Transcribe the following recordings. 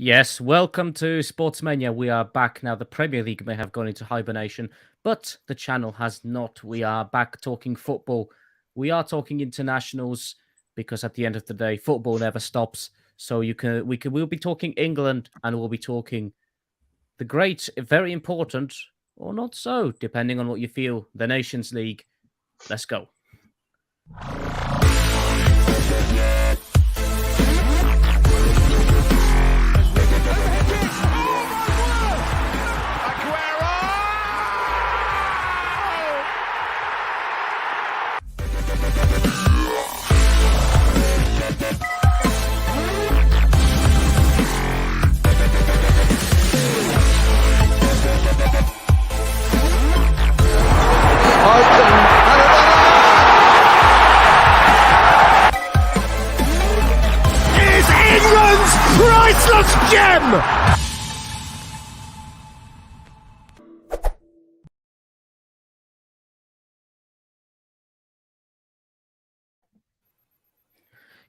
Yes, welcome to Sportsmania. We are back now. The Premier League may have gone into hibernation, but the channel has not. We are back talking football. We are talking internationals because at the end of the day, football never stops. So we'll be talking England and we'll be talking the great, very important, or not so, depending on what you feel, the Nations League. Let's go. Priceless gem!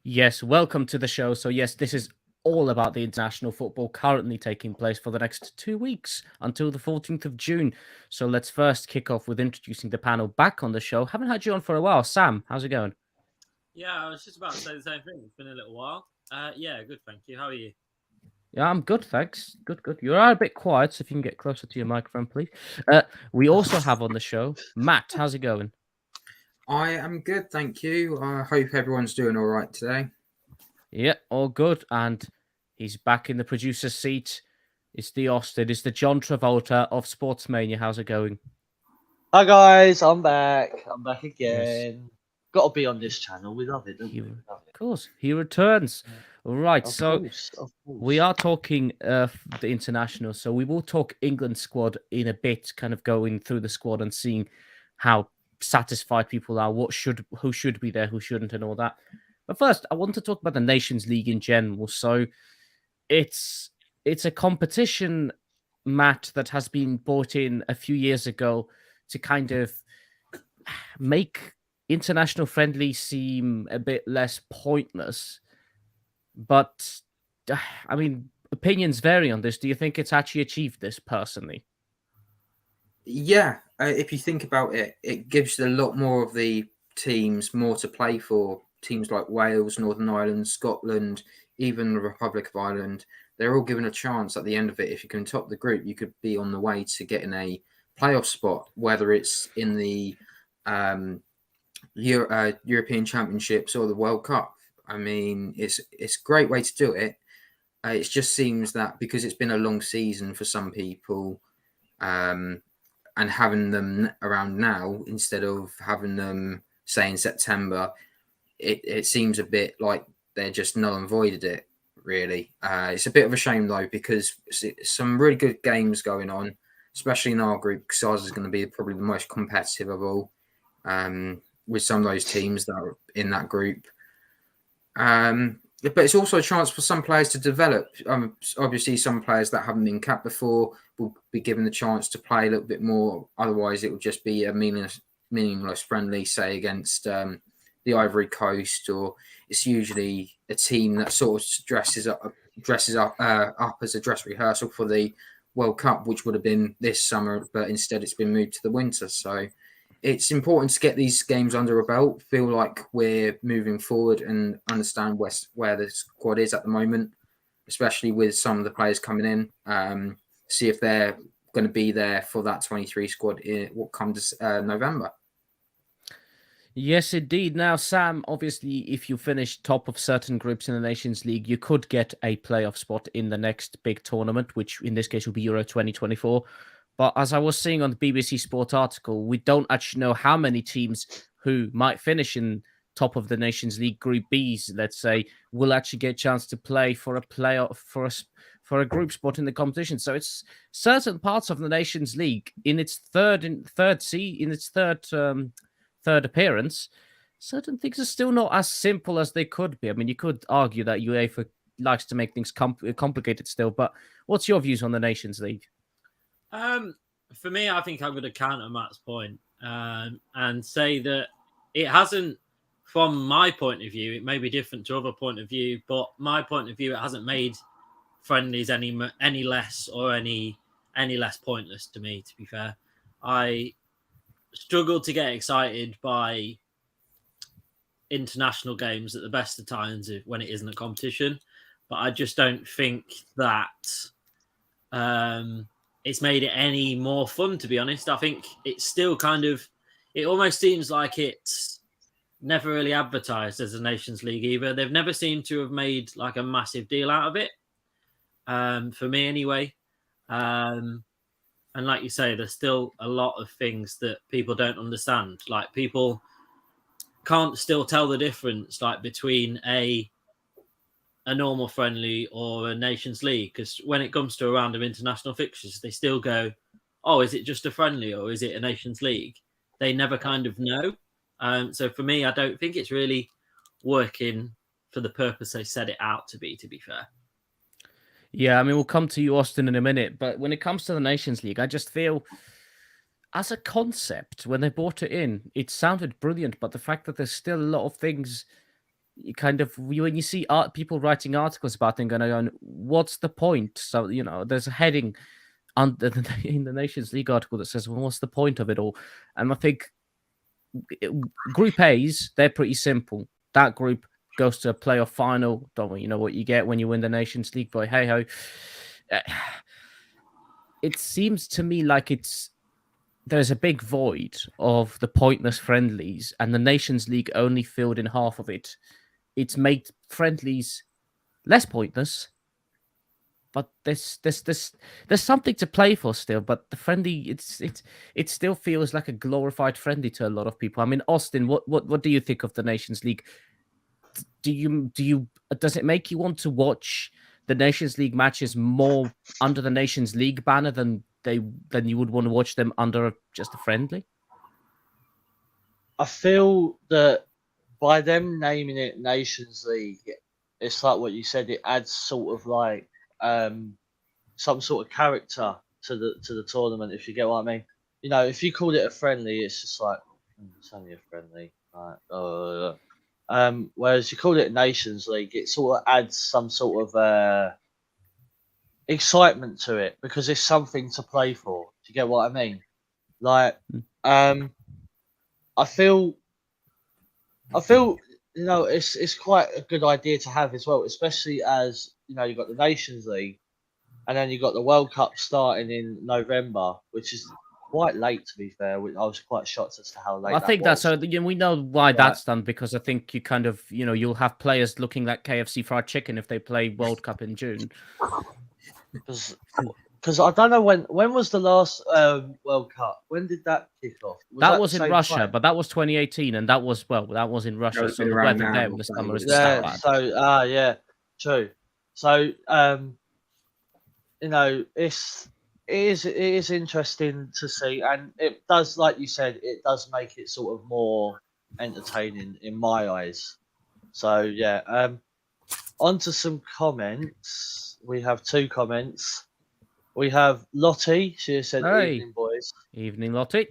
Yes, welcome to the show. So yes, this is all about the international football currently taking place for the next 2 weeks until the 14th of June. So let's first kick off with introducing the panel back on the show. Haven't had you on for a while. Sam, how's it going? Yeah, I was just about to say the same thing. It's been a little while. Yeah, good, thank you. How are you? Yeah, I'm good, thanks. Good. You are a bit quiet, so if you can get closer to your microphone, please. We also have on the show Matt. How's it going? I am good, thank you. I hope everyone's doing all right today. Yeah, all good. And he's back in the producer's seat. It's the Austin. It's the John Travolta of Sportsmania. How's it going? Hi guys, I'm back. I'm back again. Yes. Got to be on this channel. We love it, don't we? Of course, he returns. All right, Of so course. we are talking the international. So we will talk England squad in a bit, kind of going through the squad and seeing how satisfied people are, who should be there, who shouldn't, and all that. But first, I want to talk about the Nations League in general. So it's a competition, Matt, that has been brought in a few years ago to kind of make international friendly seem a bit less pointless. But I mean, opinions vary on this. Do you think it's actually achieved this personally? Yeah, if you think about it, it gives a lot more of the teams more to play for. Teams like Wales, Northern Ireland, Scotland, even the Republic of Ireland, they're all given a chance at the end of it. If you can top the group, you could be on the way to getting a playoff spot, whether it's in the European Championships or the World Cup. I mean, it's a great way to do it. It just seems that because it's been a long season for some people, and having them around now instead of having them, say, in September, it seems a bit like they're just null and voided it, really. It's a bit of a shame, though, because some really good games going on, especially in our group, because ours is going to be probably the most competitive of all, with some of those teams that are in that group. But it's also a chance for some players to develop. Obviously, some players that haven't been capped before will be given the chance to play a little bit more. Otherwise, it will just be a meaningless friendly, say, against the Ivory Coast, or it's usually a team that sort of dresses up as a dress rehearsal for the World Cup, which would have been this summer, but instead it's been moved to the winter. So it's important to get these games under a belt, feel like we're moving forward and understand where the squad is at the moment, especially with some of the players coming in, see if they're going to be there for that 23 squad what comes November. Yes, indeed. Now, Sam, obviously, if you finish top of certain groups in the Nations League, you could get a playoff spot in the next big tournament, which in this case will be Euro 2024. But as I was seeing on the BBC Sport article, we don't actually know how many teams who might finish in top of the Nations League Group Bs, let's say, will actually get a chance to play for a playoff for a group spot in the competition. So it's certain parts of the Nations League in its third third appearance, certain things are still not as simple as they could be. I mean, you could argue that UEFA likes to make things complicated still, but what's your views on the Nations League? For me, I think I'm going to counter Matt's point, and say that it hasn't, from my point of view, it may be different to other point of view, but my point of view, it hasn't made friendlies any less or any less pointless to me, to be fair. I struggle to get excited by international games at the best of times when it isn't a competition, but I just don't think that it's made it any more fun, to be honest. I think it's still it almost seems like it's never really advertised as a Nations League either. They've never seemed to have made like a massive deal out of it, for me anyway. And like you say, there's still a lot of things that people don't understand. Like, people can't still tell the difference, like, between a normal friendly or a Nations League. Because when it comes to a round of international fixtures, they still go, oh, is it just a friendly or is it a Nations League? They never kind of know. So for me, I don't think it's really working for the purpose they set it out to be fair. Yeah, I mean, we'll come to you, Austin, in a minute. But when it comes to the Nations League, I just feel, as a concept, when they brought it in, it sounded brilliant. But the fact that there's still a lot of things, when you see people writing articles about it and going, what's the point? So, there's a heading in the Nations League article that says, well, what's the point of it all? And I think Group A's, they're pretty simple. That group goes to a playoff final. Don't you know what you get when you win the Nations League? Boy, hey ho. It seems to me like there's a big void of the pointless friendlies, and the Nations League only filled in half of it. It's made friendlies less pointless, but there's something to play for still. But the friendly, it still feels like a glorified friendly to a lot of people. I mean, Austin, what do you think of the Nations League? Does it make you want to watch the Nations League matches more under the Nations League banner than you would want to watch them under just a friendly? I feel that by them naming it Nations League, it's like what you said. It adds sort of like some sort of character to the tournament, if you get what I mean. If you called it a friendly, it's just like it's only a friendly. Like, whereas you call it Nations League, it sort of adds some sort of excitement to it because it's something to play for. Do you get what I mean? Like, I feel it's quite a good idea to have as well, especially as you've got the Nations League, and then you've got the World Cup starting in November, which is quite late, to be fair. I was quite shocked as to how late. I think that's so. We know why that's done, because I think you kind of you'll have players looking like KFC fried chicken if they play World Cup in June. Because I don't know when was the last World Cup? When did that kick off? That was in Russia, but that was 2018, and that was in Russia. So the weather there in the summer is that bad. So yeah, true. So it is interesting to see, and it does, like you said, it does make it sort of more entertaining in my eyes. So yeah, on to some comments. We have 2 comments. We have Lottie. She has said, Hey. "Evening, boys." Evening, Lottie.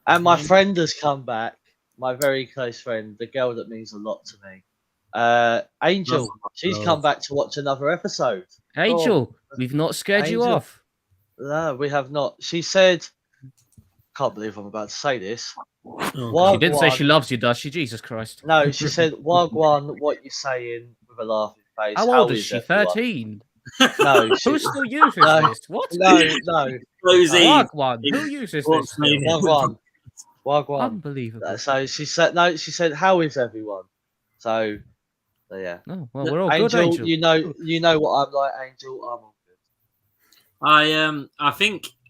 And my friend has come back. My very close friend, the girl that means a lot to me. Angel. She's come back to watch another episode. Angel, we've not scared you off. No, we have not. She said, can't believe I'm about to say this. She didn't say she loves you, does she? Jesus Christ. No, she said, Wagwan, what you saying, with a laughing face. How old is she? 13? No. Who still uses this? What? No. Wagwan. Who uses this? Wagwan. Unbelievable. So she said, no, she said, how is everyone? So yeah. Oh, well, we're all Angel, good, Angel. you know what I'm like, Angel. I'm all good.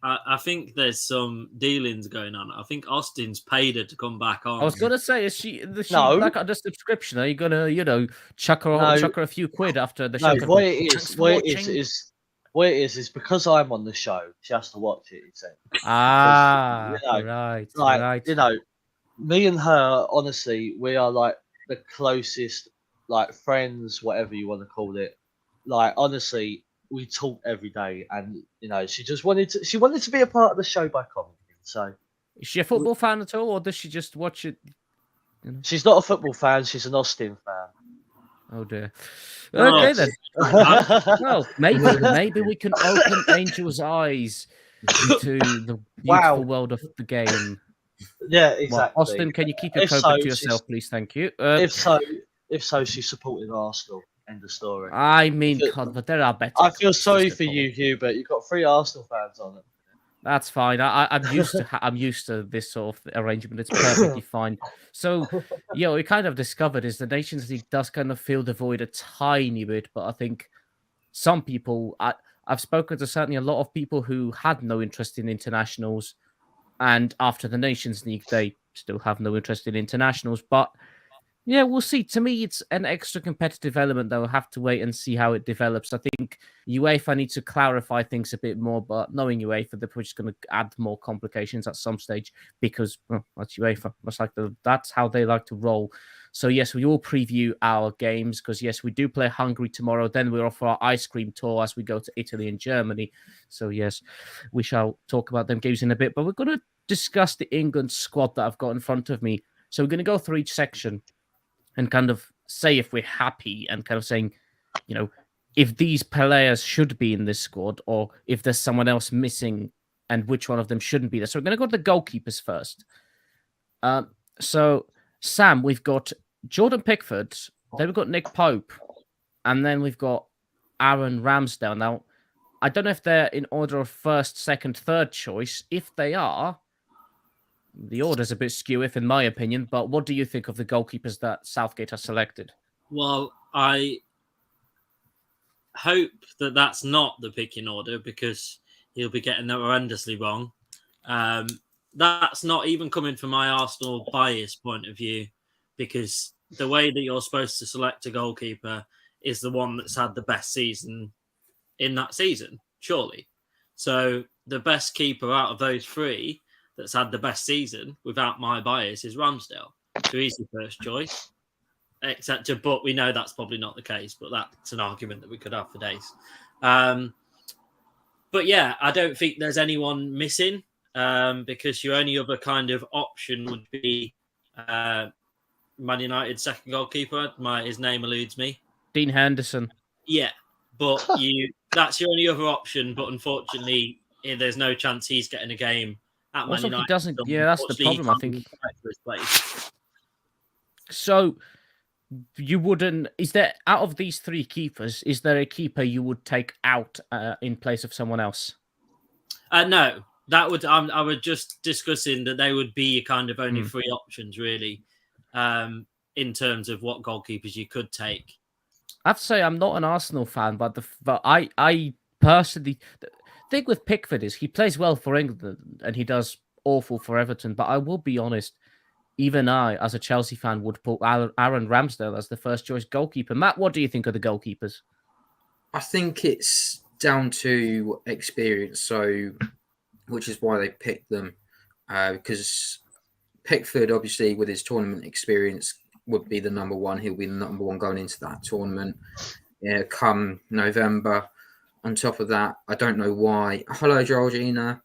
I think there's some dealings going on. I think Austin's paid her to come back on. I was gonna say, is she No. back on the subscription? Are you gonna, chuck her a few quid after the show? No, what it is because I'm on the show, she has to watch it. He said. Right. Me and her, honestly, we are like the closest, like friends, whatever you want to call it. Like honestly, we talk every day, and she just wanted to be a part of the show by commenting. So, is she a football fan at all, or does she just watch it? She's not a football fan; she's an Austin fan. Oh dear. Oh, Okay then. Well, maybe we can open Angel's eyes into the beautiful world of the game. Yeah, exactly. Well, Austin, can you keep your COVID to yourself, please? Thank you. If so, she supported Arsenal. End of story. I mean, God, but there are better. I feel sorry for you, Hubert. You've got 3 Arsenal fans on it. That's fine. I'm used to this sort of arrangement. It's perfectly fine. So, we kind of discovered is the Nations League does kind of fill the void a tiny bit, but I think some people, I've spoken to certainly a lot of people who had no interest in internationals, and after the Nations League, they still have no interest in internationals. But yeah, we'll see. To me, it's an extra competitive element that we'll have to wait and see how it develops. I think UEFA need to clarify things a bit more, but knowing UEFA, they're just going to add more complications at some stage because that's UEFA. That's how they like to roll. So yes, we will preview our games because yes, we do play Hungary tomorrow. Then we're off for our ice cream tour as we go to Italy and Germany. So yes, we shall talk about them games in a bit, but we're going to discuss the England squad that I've got in front of me. So we're going to go through each section and kind of say if we're happy and kind of saying, if these players should be in this squad or if there's someone else missing and which one of them shouldn't be there. So we're going to go to the goalkeepers first. So, Sam, we've got Jordan Pickford, then we've got Nick Pope, and then we've got Aaron Ramsdale. Now, I don't know if they're in order of first, second, third choice. If they are, the order's a bit skew, in my opinion, but what do you think of the goalkeepers that Southgate has selected? Well, I hope that that's not the picking order because he'll be getting that horrendously wrong. That's not even coming from my Arsenal bias point of view because the way that you're supposed to select a goalkeeper is the one that's had the best season in that season, surely. So the best keeper out of those 3 that's had the best season, without my bias, is Ramsdale. So he's the first choice. But we know that's probably not the case, but that's an argument that we could have for days. But yeah, I don't think there's anyone missing because your only other kind of option would be Man United's second goalkeeper. His name eludes me. Dean Henderson. Yeah, but that's your only other option. But unfortunately, there's no chance he's getting a game. Also, he doesn't. Yeah, that's the problem. I think. So, you wouldn't. Is there out of these 3 keepers? Is there a keeper you would take out in place of someone else? No, that would. I was just discussing that they would be kind of only 3 options really, in terms of what goalkeepers you could take. I have to say, I'm not an Arsenal fan, but I personally. Thing with Pickford is he plays well for England and he does awful for Everton. But I will be honest, even I, as a Chelsea fan, would put Aaron Ramsdale as the first choice goalkeeper. Matt, what do you think of the goalkeepers? I think it's down to experience, which is why they picked them. Because Pickford, obviously, with his tournament experience, would be the number 1. He'll be the number 1 going into that tournament. Come November. On top of that, I don't know why. Hello, Georgina.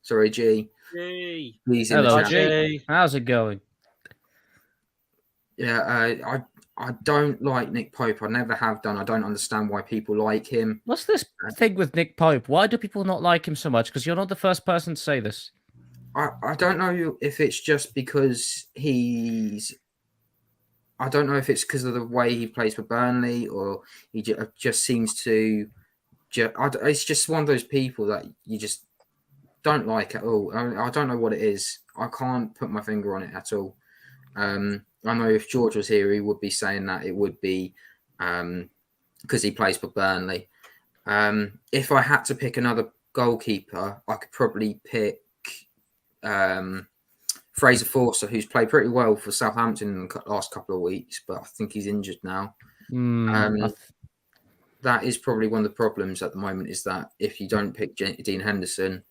Sorry, G. Hey. Hello, G. How's it going? Yeah, I don't like Nick Pope. I never have done. I don't understand why people like him. What's this thing with Nick Pope? Why do people not like him so much? Because you're not the first person to say this. I don't know if it's just because he's... I don't know if it's because of the way he plays for Burnley or he just seems to... It's just one of those people that you just don't like at all. I don't know what it is. I can't put my finger on it at all. I know if George was here, he would be saying that it would be because he plays for Burnley. If I had to pick another goalkeeper, I could probably pick Fraser Forster, who's played pretty well for Southampton in the last couple of weeks, but I think he's injured now. That is probably one of the problems at the moment, is that if you don't pick Dean Henderson,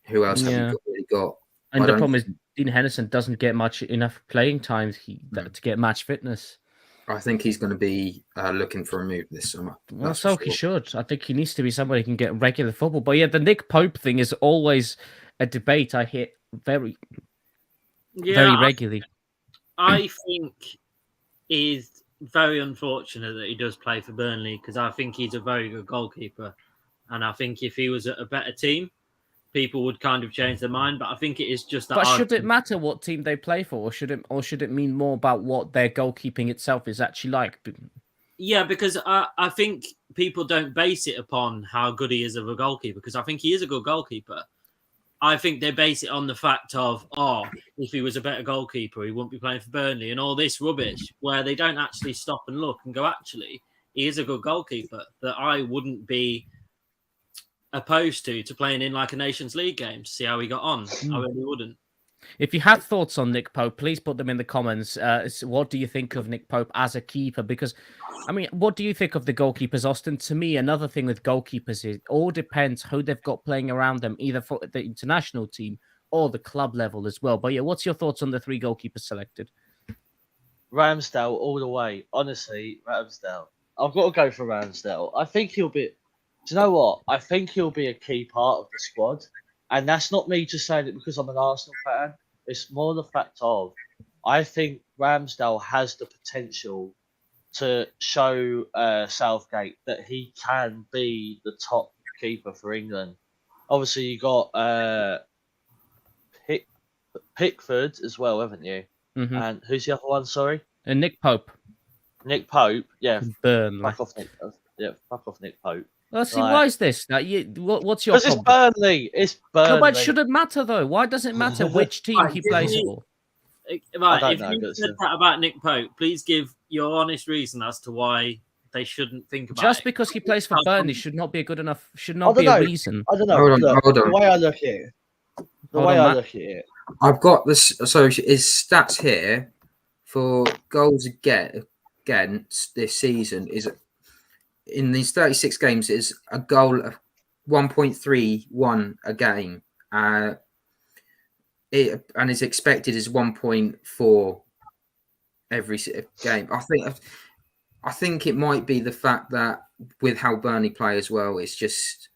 who else have you really got? And the problem is Dean Henderson doesn't get enough playing time to get match fitness. I think he's going to be looking for a move this summer. Well, so he should. I think he needs to be somebody who can get regular football. But yeah, the Nick Pope thing is always a debate I hear very regularly. I think is very unfortunate that he does play for Burnley, because I think he's a very good goalkeeper, and I think if he was at a better team, people would kind of change their mind. But I think it is just that. But should it matter what team they play for, or should it mean more about what their goalkeeping itself is actually like? Yeah, because I think people don't base it upon how good he is of a goalkeeper, because I think he is a good goalkeeper. I think they base it on the fact of, if he was a better goalkeeper, he wouldn't be playing for Burnley, and all this rubbish, where they don't actually stop and look and go, actually, he is a good goalkeeper that I wouldn't be opposed to playing in like a Nations League game to see how he got on. I really wouldn't. If you have thoughts on Nick Pope, please put them in the comments. What do you think of Nick Pope as a keeper? Because, I mean, what do you think of the goalkeepers, Austin? To me, another thing with goalkeepers is it all depends who they've got playing around them, either for the international team or the club level as well. But yeah, what's your thoughts on the 3 goalkeepers selected? Ramsdale all the way. Honestly, Ramsdale. I've got to go for Ramsdale. I think he'll be... Do you know what? I think he'll be a key part of the squad. And that's not me just saying it because I'm an Arsenal fan. It's more the fact of, I think Ramsdale has the potential to show Southgate that he can be the top keeper for England. Obviously, you got Pickford as well, haven't you? Mm-hmm. And who's the other one? Sorry, and Nick Pope. Nick Pope, yeah. Burnley. Fuck off, Nick Pope. Well, see, why is this? What's your problem? Because it's Burnley. It's Burnley. No, but it shouldn't matter, though. Why does it matter which team he plays for? Right, if you said that about Nick Pope, please give your honest reason as to why they shouldn't think about it. Just because he plays for Burnley should not be a good enough. Should not be a reason. I don't know. Hold on. The way I look at it. Look at it. I've got this. So his stats here for goals against this season is, in these 36 games, is a goal of 1.31 a game. And his expected is 1.4 every game. I think it might be the fact that with how Burnley play as well, it's just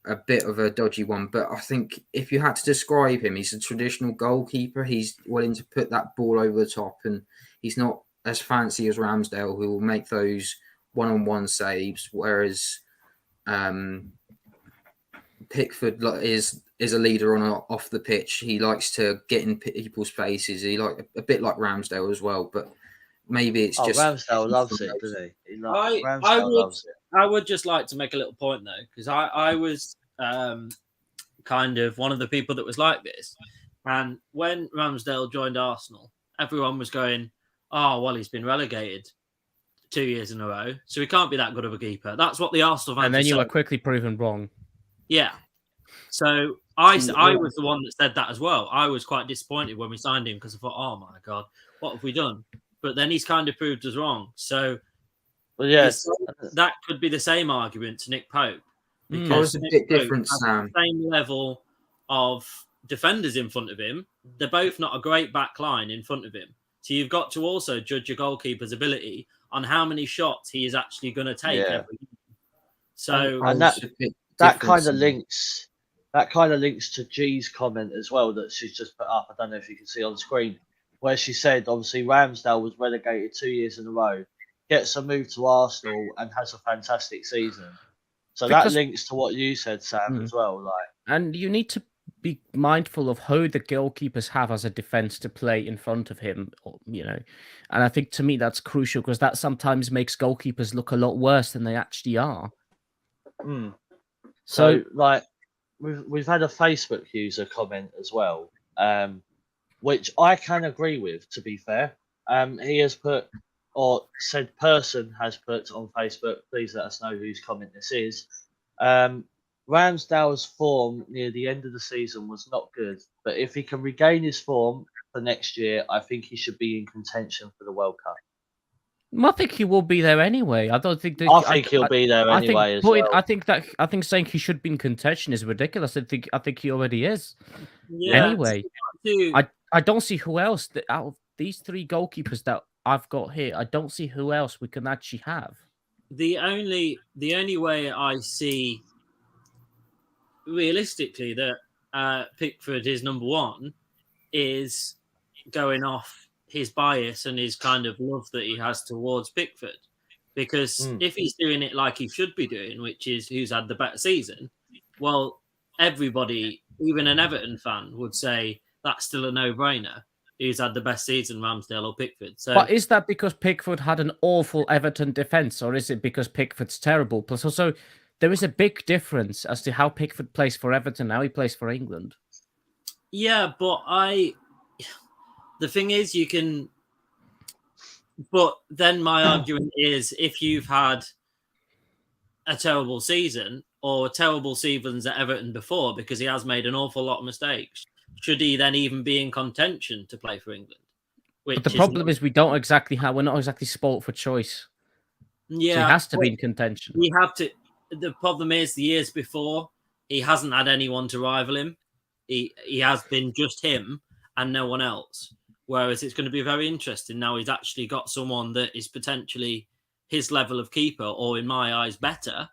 a bit of a dodgy one. But I think if you had to describe him, he's a traditional goalkeeper. He's willing to put that ball over the top, and he's not as fancy as Ramsdale, who will make those one-on-one saves, whereas Pickford is a leader off the pitch. He likes to get in people's faces. He a bit like Ramsdale as well, but maybe it's just Ramsdale loves it, doesn't he? Loves it. I would just like to make a little point though, because I was kind of one of the people that was like this, and when Ramsdale joined Arsenal, everyone was going, "Oh, well, he's been relegated 2 years in a row, so he can't be that good of a keeper." That's what the Arsenal fans. And then you were quickly proven wrong. Yeah. So I was the one that said that as well. I was quite disappointed when we signed him because I thought, oh my God, what have we done? But then he's kind of proved us wrong. So yes, that could be the same argument to Nick Pope. Because it's a bit different, Sam. The same level of defenders in front of him. They're both not a great back line in front of him. So you've got to also judge your goalkeeper's ability on how many shots he is actually going to take every game. So and that kind of links to G's comment as well that she's just put up. I don't know if you can see on the screen, where she said obviously Ramsdale was relegated 2 years in a row, gets a move to Arsenal and has a fantastic season. So that links to what you said, Sam, as well. And you need to be mindful of who the goalkeepers have as a defense to play in front of him, And I think to me that's crucial, because that sometimes makes goalkeepers look a lot worse than they actually are. So we've had a Facebook user comment as well. which I can agree with, to be fair. He has put, or said person has put on Facebook, please let us know whose comment this is. Ramsdale's form near the end of the season was not good, but if he can regain his form for next year, I think he should be in contention for the World Cup. I think he will be there anyway. I don't think that. I think he'll be there I think anyway as well. I think saying he should be in contention is ridiculous. I think he already is. Yeah. Anyway, I don't see who else out of these three goalkeepers that I've got here. I don't see who else we can actually have. The only way I see realistically that Pickford is number one is going off his bias and his kind of love that he has towards Pickford. Because if he's doing it like he should be doing, which is who's had the better season, well, everybody, even an Everton fan, would say that's still a no-brainer. Who's had the best season, Ramsdale or Pickford? So, but is that because Pickford had an awful Everton defense, or is it because Pickford's terrible? Plus, also, there is a big difference as to how Pickford plays for Everton, how he plays for England. Yeah, but the thing is, you can. But then my argument is, if you've had a terrible season or terrible seasons at Everton before, because he has made an awful lot of mistakes, should he then even be in contention to play for England? But the problem is we're not exactly spoilt for choice. Yeah, so he has to be in contention. We have to. The problem is the years before he hasn't had anyone to rival him. He has been just him and no one else. Whereas it's going to be very interesting now. He's actually got someone that is potentially his level of keeper, or in my eyes, better.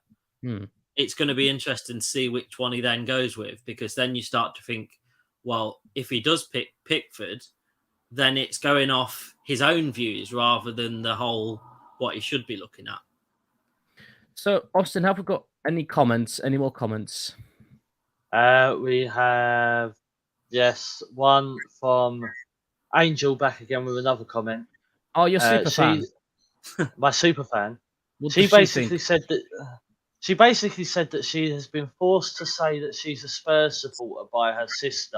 It's going to be interesting to see which one he then goes with, because then you start to think, well, if he does pick Pickford, then it's going off his own views rather than the whole what he should be looking at. So, Austin, have we got any comments? Any more comments? We have, yes, one from Angel back again with another comment. Oh, you're super fan. My super fan. What She does she basically think? said that she has been forced to say that she's a Spurs supporter by her sister.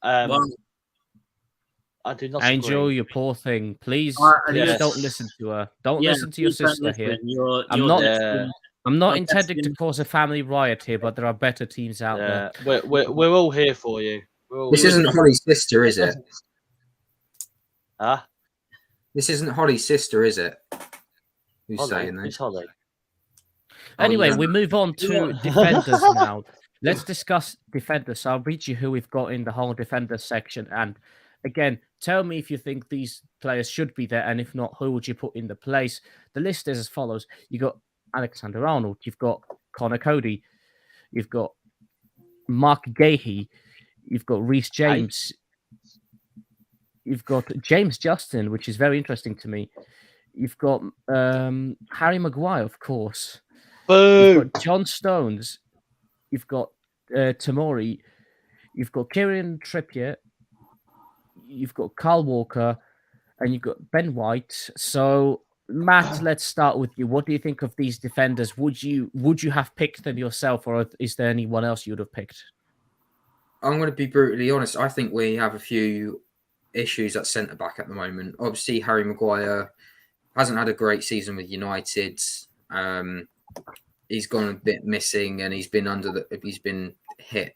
Well, I do not Angel, agree. you poor thing. Please Yes. don't listen to her. Don't listen to your sister here. I'm not intending to cause a family riot here, but there are better teams out there. We're all here for you. This isn't Holly's sister, is it? Huh? This isn't Holly's sister, is it? Who's Holly? saying Who's this? Holly? Anyway, yeah. we move on to defenders now. Let's discuss defenders. So I'll read you who we've got in the whole defenders section. And again, tell me if you think these players should be there. And if not, who would you put in the place? The list is as follows. You've got Alexander-Arnold. You've got Connor Cody. You've got Mark Gahey. You've got Reece James. You've got James Justin, which is very interesting to me. You've got Harry Maguire, of course. Boom. You've got John Stones. You've got Tomori. You've got Kieran Trippier. You've got Kyle Walker. And you've got Ben White. So, Matt, let's start with you. What do you think of these defenders? Would you have picked them yourself, or is there anyone else you would have picked? I'm going to be brutally honest. I think we have a few issues at centre-back at the moment. Obviously, Harry Maguire hasn't had a great season with United. He's gone a bit missing, and he's been hit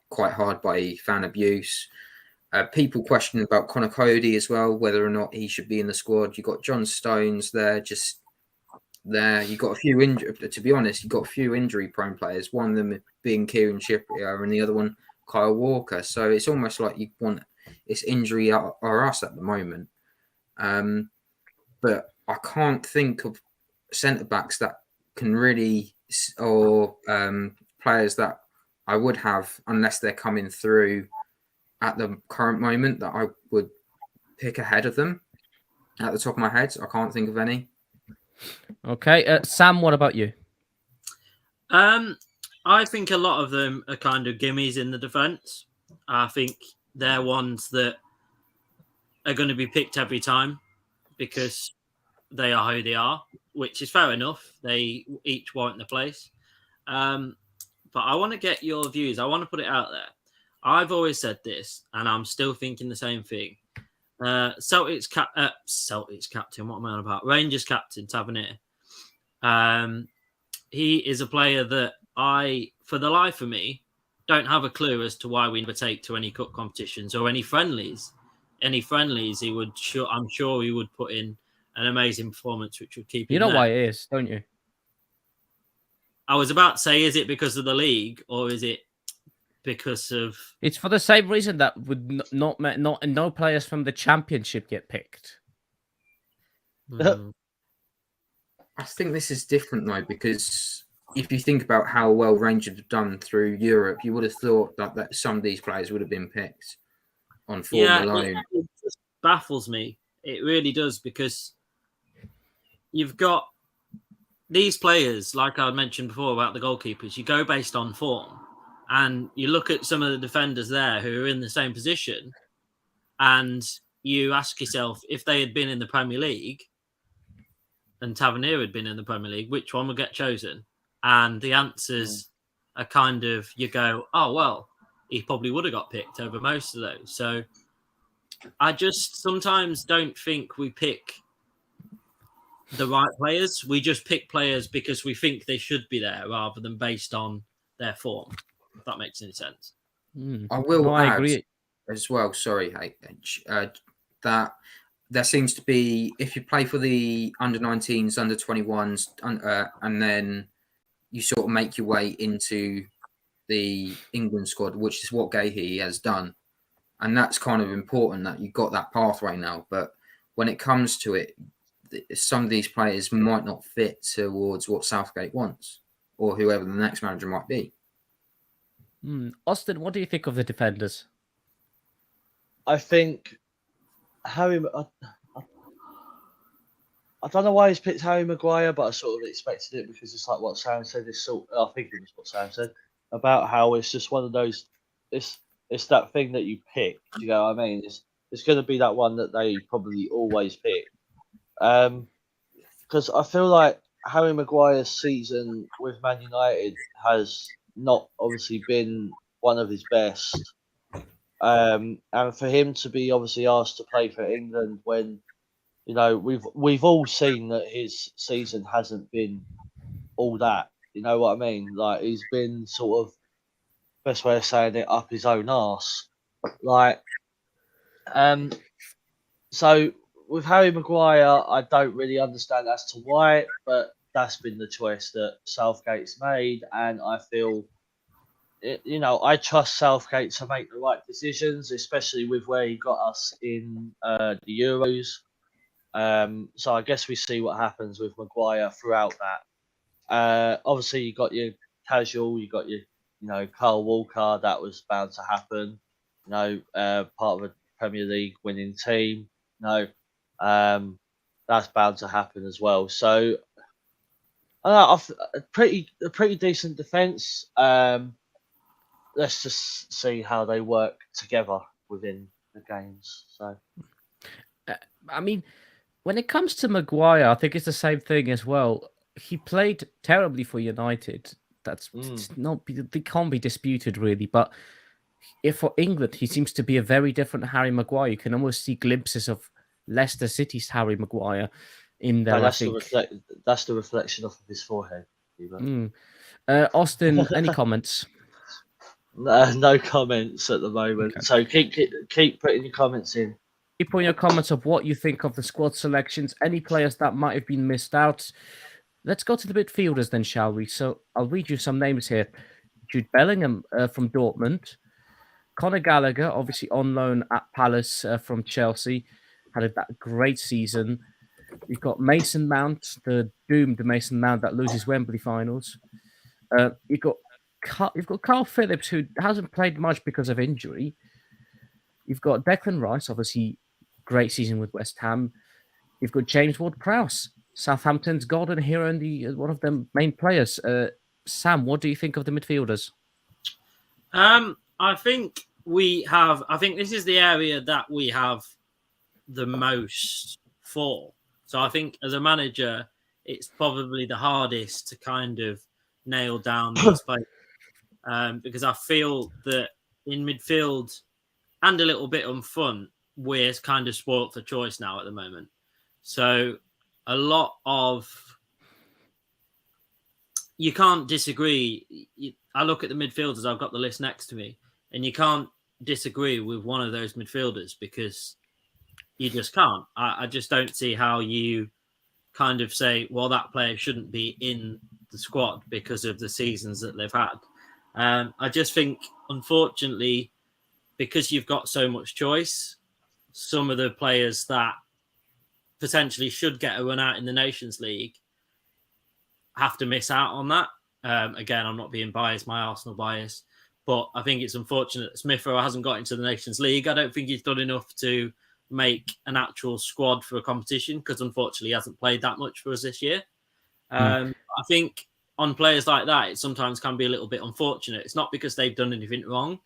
quite hard by fan abuse. People questioning about Connor Cody as well, whether or not he should be in the squad. You've got John Stones there, just there. You've got a few to be honest, you've got a few injury-prone players. One of them being Kieran Trippier, and the other one Kyle Walker. So it's almost like you want it's injury or us at the moment. But I can't think of centre-backs that can really, or players that I would have, unless they're coming through at the current moment, that I would pick ahead of them. At the top of my head, I can't think of any. Okay. Sam, what about you? I think a lot of them are kind of gimmies in the defence. I think they're ones that are going to be picked every time because they are who they are, which is fair enough. They each warrant the place. But I want to get your views. I want to put it out there. I've always said this, and I'm still thinking the same thing. Celtics captain. What am I on about? Rangers captain Tavernier. He is a player that for the life of me, don't have a clue as to why we never take to any cup competitions or any friendlies. Any friendlies, I'm sure he would put in an amazing performance, which would keep him. You know there. why it is, don't you? I was about to say, is it because of the league or is it because of? It's for the same reason that would no players from the championship get picked. Mm, I think this is different though, because if you think about how well Rangers have done through Europe, you would have thought that some of these players would have been picked on form alone. It just baffles me. It really does, because you've got these players, like I mentioned before about the goalkeepers, you go based on form. And you look at some of the defenders there who are in the same position, and you ask yourself, if they had been in the Premier League and Tavernier had been in the Premier League, which one would get chosen? And the answers are kind of, you go, oh, well, he probably would have got picked over most of those. So I just sometimes don't think we pick the right players. We just pick players because we think they should be there rather than based on their form. If that makes any sense. I will add I agree as well. Sorry, H, that there seems to be, if you play for the under-19s, under-21s, and then you sort of make your way into the England squad, which is what Gahey has done, and that's kind of important that you've got that pathway now. But when it comes to it, some of these players might not fit towards what Southgate wants, or whoever the next manager might be. Austin, what do you think of the defenders? I think Harry. I don't know why he's picked Harry Maguire, but I sort of expected it because it's like what Sam said. I think it was what Sam said about how it's just one of those. It's that thing that you pick. Do you know what I mean? It's going to be that one that they probably always pick. Because I feel like Harry Maguire's season with Man United has not obviously been one of his best. And for him to be obviously asked to play for England when, you know, we've all seen that his season hasn't been all that. You know what I mean? Like, he's been sort of, best way of saying it, up his own arse. Like, so with Harry Maguire, I don't really understand as to why, but that's been the choice that Southgate's made, and I feel, you know, I trust Southgate to make the right decisions, especially with where he got us in the Euros. So I guess we see what happens with Maguire throughout that. Obviously, you got your casual, you got your, you know, Carl Walker. That was bound to happen. You know, part of a Premier League winning team. You know, that's bound to happen as well. So, a pretty decent defence. Let's just see how they work together within the games. So, I mean, when it comes to Maguire, I think it's the same thing as well. He played terribly for United. That's it can't be disputed really. But if for England, he seems to be a very different Harry Maguire. You can almost see glimpses of Leicester City's Harry Maguire in there. that's the reflection off of his forehead. Austin, any comments? No comments at the moment. Okay. So keep putting your comments in. Keep putting your comments of what you think of the squad selections, any players that might have been missed out. Let's go to the midfielders then, shall we? So I'll read you some names here. Jude Bellingham from Dortmund. Conor Gallagher, obviously on loan at Palace from Chelsea. Had that great season. You've got Mason Mount, the doomed Mason Mount that loses Wembley finals. You've got Carl Phillips, who hasn't played much because of injury. You've got Declan Rice, obviously great season with West Ham. You've got James Ward-Prowse, Southampton's golden hero and one of the main players. Sam, what do you think of the midfielders? I think this is the area that we have the most for. So I think as a manager, it's probably the hardest to kind of nail down these players. Because I feel that in midfield and a little bit on front, we're kind of spoilt for choice now at the moment. So a lot of... You can't disagree. I look at the midfielders, I've got the list next to me, and you can't disagree with one of those midfielders because you just can't. I just don't see how you kind of say, well, that player shouldn't be in the squad because of the seasons that they've had. I just think, unfortunately, because you've got so much choice, some of the players that potentially should get a run out in the Nations League have to miss out on that. Again, I'm not being biased, my Arsenal bias, but I think it's unfortunate that Smith Rowe hasn't got into the Nations League. I don't think he's done enough to make an actual squad for a competition because unfortunately he hasn't played that much for us this year. I think on players like that, it sometimes can be a little bit unfortunate. It's not because they've done anything wrong.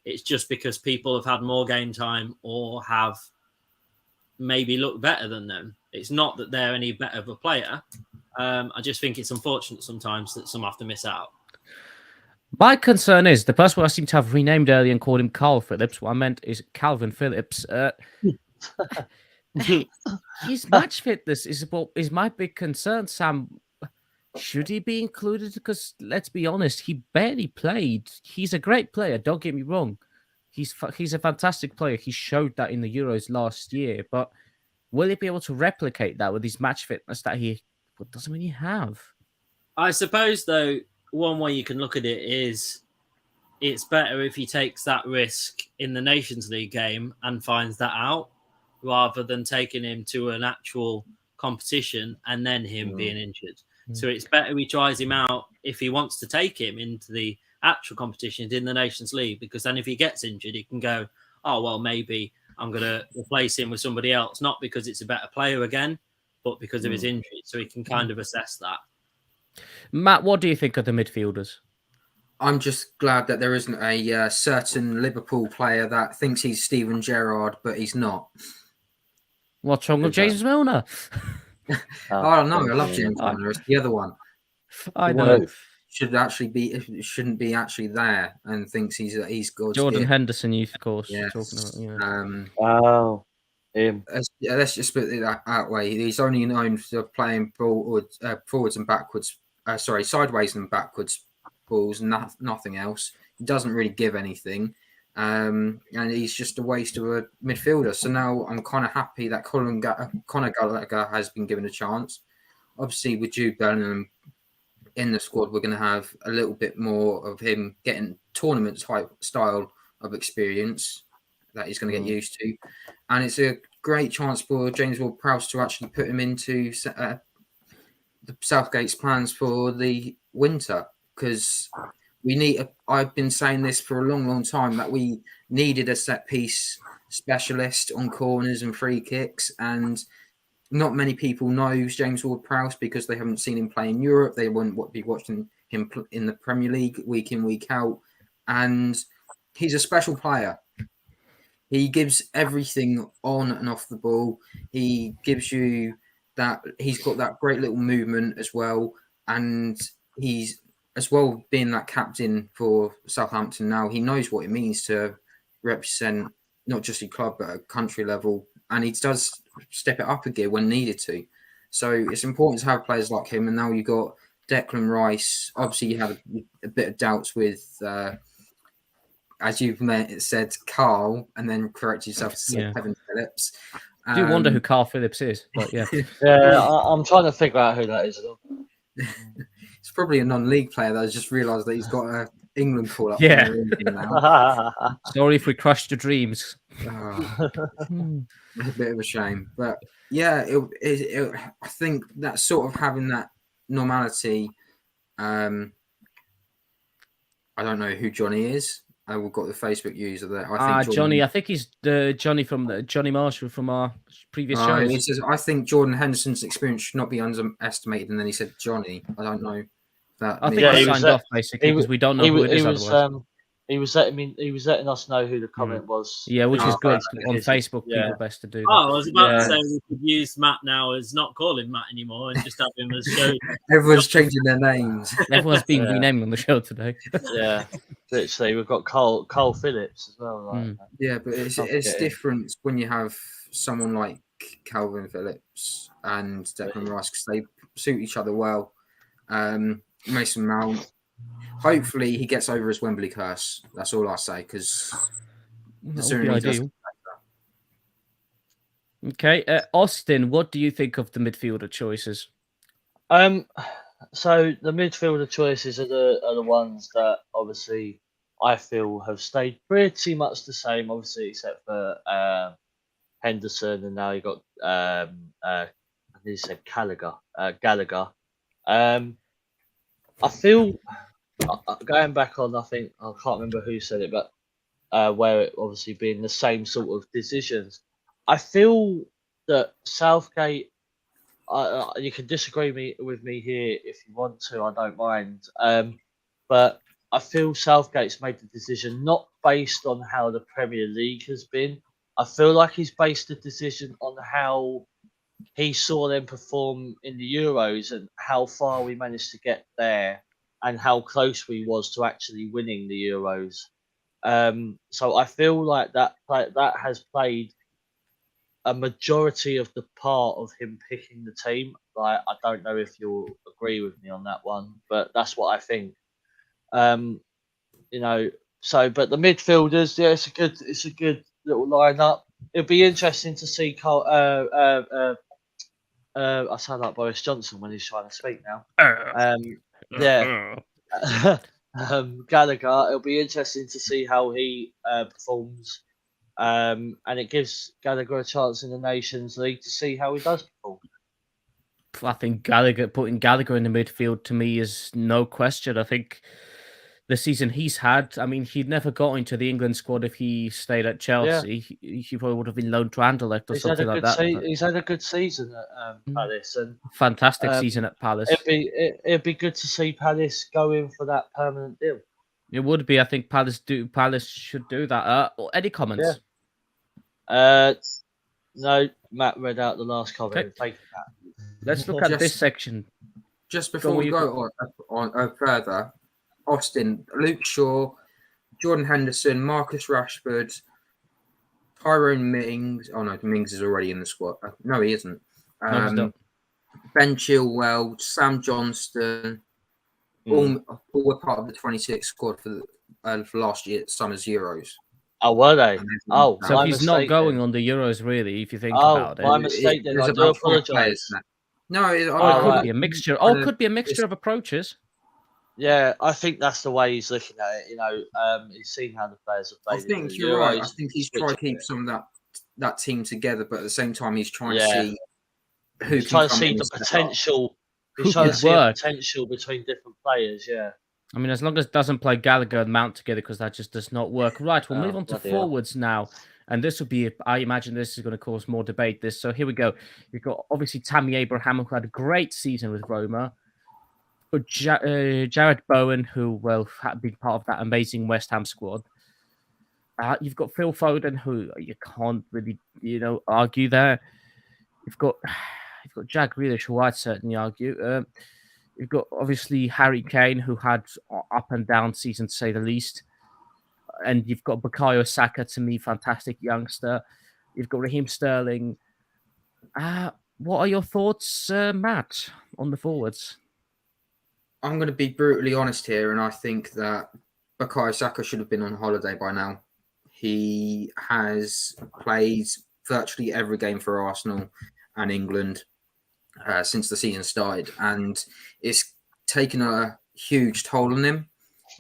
It's just because people have had more game time or have maybe looked better than them. It's not that they're any better of a player. I just think it's unfortunate sometimes that some have to miss out. My concern is the person I seem to have renamed earlier and called him Carl Phillips. What I meant is Calvin Phillips. His match fitness is my big concern, Sam. Should he be included? Because let's be honest, he barely played. He's a great player. Don't get me wrong. He's a fantastic player. He showed that in the Euros last year. But will he be able to replicate that with his match fitness that he doesn't really have? I suppose, though, one way you can look at it is it's better if he takes that risk in the Nations League game and finds that out rather than taking him to an actual competition and then him being injured. So it's better he tries him out if he wants to take him into the actual competitions in the Nations League, because then if he gets injured, he can go, oh, well, maybe I'm going to replace him with somebody else, not because it's a better player again, but because of his injury. So he can kind of assess that. Matt, what do you think of the midfielders? I'm just glad that there isn't a certain Liverpool player that thinks he's Steven Gerrard, but he's not. What's wrong with James Milner? I don't know. I love James Milner. It's the other one. I know. Shouldn't be actually there, and thinks he's God's Jordan gift. Henderson, you of course. Yes. Talking about, Oh, him. Let's just put it that way. He's only known for playing forwards and backwards. Sideways and backwards balls, nothing else. He doesn't really give anything, and he's just a waste of a midfielder. So now I'm kind of happy that Conor Gallagher has been given a chance. Obviously, with Jude Bellingham in the squad, we're going to have a little bit more of him getting tournament type style of experience that he's going to get used to, and it's a great chance for James Ward-Prowse to actually put him into the Southgate's plans for the winter, because I've been saying this for a long time that we needed a set piece specialist on corners and free kicks, and not many people know James Ward-Prowse because they haven't seen him play in Europe. They wouldn't be watching him in the Premier League week in, week out, and he's a special player. He gives everything on and off the ball. He gives you that. He's got that great little movement as well, and he's as well being that captain for Southampton now. He knows what it means to represent not just a club but a country level, and he does step it up a gear when needed to. So it's important to have players like him. And now you've got Declan Rice. Obviously, you have a bit of doubts with, as you've said, Carl, and then correct yourself to say Kevin Phillips. I do wonder who Carl Phillips is, but yeah. I'm trying to figure out who that is. It's probably a non-league player that has just realised that he's got an England call up. Yeah. Now. Sorry if we crushed your dreams. A bit of a shame, but yeah, I think that sort of having that normality. I don't know who Johnny is. We've got the Facebook user there. I think Johnny. I think he's the Johnny from Johnny Marshall from our previous shows. He says, I think Jordan Henderson's experience should not be underestimated, and then he said Johnny. I don't know that. I think he signed off basically because we don't know who it is otherwise. he was letting us know who the comment was. Yeah, which is good. On Because- Facebook, yeah. people best to do Oh, that. I was about to Yeah. say we could use Matt now as not call him Matt anymore and just have him as Show. Everyone's changing their names. Everyone's been Yeah. renamed on the show today. Yeah, literally, we've got Cole Phillips as well. Like, Mm. Yeah, but it's Tough getting. different when you have someone like Calvin Phillips and Declan Rice because they suit each other well. Mason Mount, hopefully he gets over his Wembley curse. That's all I say because the That would sooner be he does, ideal. Okay, Austin, what do you think of the midfielder choices? So the midfielder choices are the ones that obviously I feel have stayed pretty much the same, obviously except for Henderson, and now you got I think you said Gallagher. I feel going back on, I think I can't remember who said it, but where it obviously being the same sort of decisions. I feel that Southgate. You can disagree with me here if you want to. I don't mind. But I feel Southgate's made the decision not based on how the Premier League has been. I feel like he's based the decision on how he saw them perform in the Euros and how far we managed to get there and how close we was to actually winning the Euros. So I feel like that has played a majority of the part of him picking the team. Like, I don't know if you'll agree with me on that one, but that's what I think. But the midfielders, yeah, it's a good little lineup. It'll be interesting to see Carl. I sound like Boris Johnson when he's trying to speak now. Yeah. Gallagher. It'll be interesting to see how he performs. And it gives Gallagher a chance in the Nations League to see how he does perform. I think putting Gallagher in the midfield to me is no question. I think the season he's had, I mean, he'd never got into the England squad if he stayed at Chelsea. He probably would have been loaned to Anderlecht or something like that. He's had a good season at Palace, and fantastic season at Palace. It'd be good to see Palace go in for that permanent deal. It would be. I think Palace should do that. Any comments? No, Matt read out the last comment. Okay. Thank you, Matt. Let's look at this section. Just before we go on further, Austin, Luke Shaw, Jordan Henderson, Marcus Rashford, Tyrone Mings. Oh no, Mings is already in the squad. No, he isn't. No, he's not. Ben Chilwell, Sam Johnston, all were part of the 26 squad for last year summer's Euros. Oh, were they? Oh, so he's not going on the Euros, really, if you think about it. My mistake then. I do apologise. No, it could be a mixture. It could be a mixture of approaches. Yeah, I think that's the way he's looking at it. He's seen how the players have played. I think you're right. I think he's trying to keep some of that team together, but at the same time, he's trying to see who. He's trying to see the potential. He's trying to see the potential between different players. Yeah. I mean, as long as it doesn't play Gallagher and Mount together, because that just does not work. Right, we'll move on to forwards now. And this will be, I imagine this is going to cause more debate. So here we go. You've got, obviously, Tammy Abraham, who had a great season with Roma. But Jared Bowen, who, had been part of that amazing West Ham squad. You've got Phil Foden, who you can't really, argue there. You've got Jack Grealish, who I'd certainly argue. You've got, obviously, Harry Kane, who had up and down season, to say the least. And you've got Bukayo Saka, to me, fantastic youngster. You've got Raheem Sterling. What are your thoughts, Matt, on the forwards? I'm going to be brutally honest here, and I think that Bukayo Saka should have been on holiday by now. He has played virtually every game for Arsenal and England since the season started, and it's taken a huge toll on him.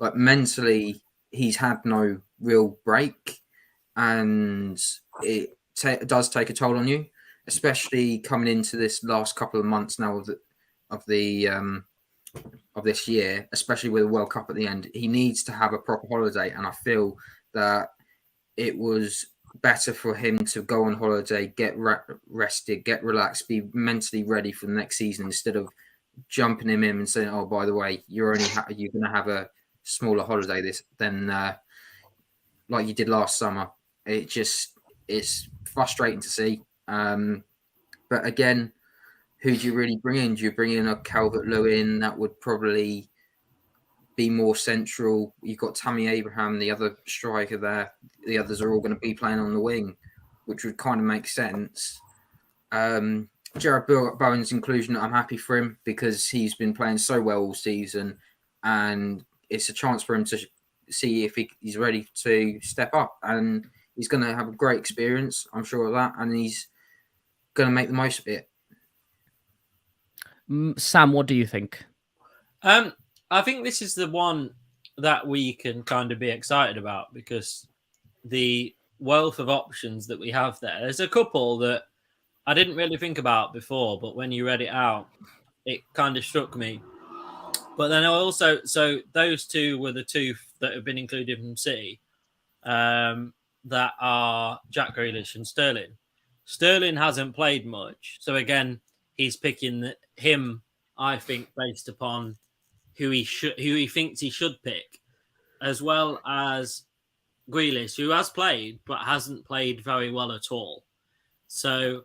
Like, mentally, he's had no real break, and it does take a toll on you, especially coming into this last couple of months now of this year, especially with the World Cup at the end. He needs to have a proper holiday, and I feel that it was better for him to go on holiday, get rested, get relaxed, be mentally ready for the next season, instead of jumping him in and saying, "Oh, by the way, you're going to have a smaller holiday." Then like you did last summer. It's frustrating to see. But again, who do you really bring in? Do you bring in a Calvert-Lewin? That would probably be more central. You've got Tammy Abraham, the other striker there. The others are all going to be playing on the wing, which would kind of make sense. Jared Bowen's inclusion, I'm happy for him because he's been playing so well all season, and it's a chance for him to see if he's ready to step up, and he's going to have a great experience, I'm sure of that, and he's going to make the most of it. Sam, what do you think? I think this is the one that we can kind of be excited about because the wealth of options that we have there. There's a couple that I didn't really think about before, but when you read it out, it kind of struck me. But then also, so those two were the two that have been included from City, that are Jack Grealish and Sterling. Sterling hasn't played much, so again, he's picking him, I think, based upon who he thinks he should pick, as well as Grealish, who has played but hasn't played very well at all. So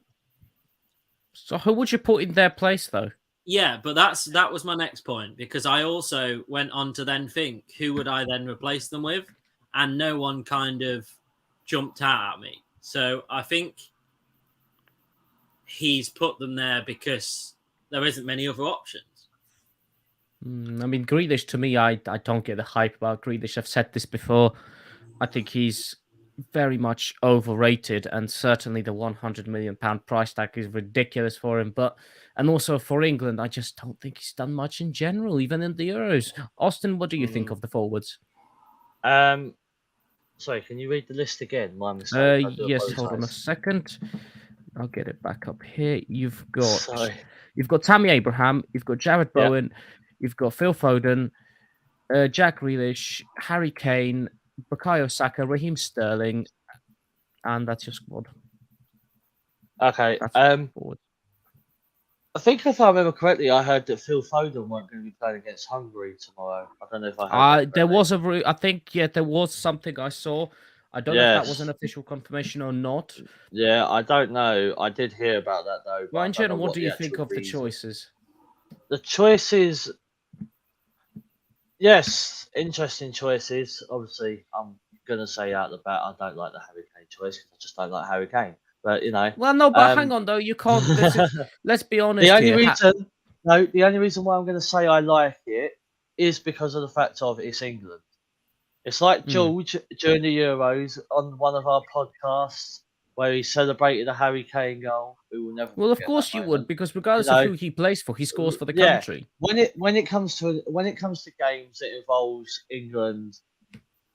who would you put in their place, though? Yeah, but that was my next point, because I also went on to then think, who would I then replace them with? And no one kind of jumped out at me. So I think he's put them there because there isn't many other options. I mean, Grealish, to me, I don't get the hype about Grealish. I've said this before. I think he's very much overrated, and certainly the £100 million price tag is ridiculous for him. And also for England, I just don't think he's done much in general, even in the Euros. Austin, what do you think of the forwards? Sorry, can you read the list again? My mistake. Yes, hold on a second. I'll get it back up here. You've got Tammy Abraham, you've got Jared Bowen, you've got Phil Foden, Jack Grealish, Harry Kane, Bukayo Saka, Raheem Sterling, and that's your squad. Okay. I think if I remember correctly, I heard that Phil Foden weren't going to be playing against Hungary tomorrow. I don't know if I heard that there was there was something I saw. I don't know if that was an official confirmation or not. Yeah, I don't know. I did hear about that though. Well, in general, what do you think of the choices? The choices, yes, interesting choices. Obviously, I'm gonna say out the bat, I don't like the Harry Kane choice because I just don't like Harry Kane. But you know, well, no, but hang on though, you can't. Let's be honest. The only reason why I'm going to say I like it is because of the fact of it's England. It's like George during the Euros on one of our podcasts where he celebrated a Harry Kane goal. We will never. Well, of course you would, because regardless of who he plays for, he scores for the country. When it comes to games that involves England,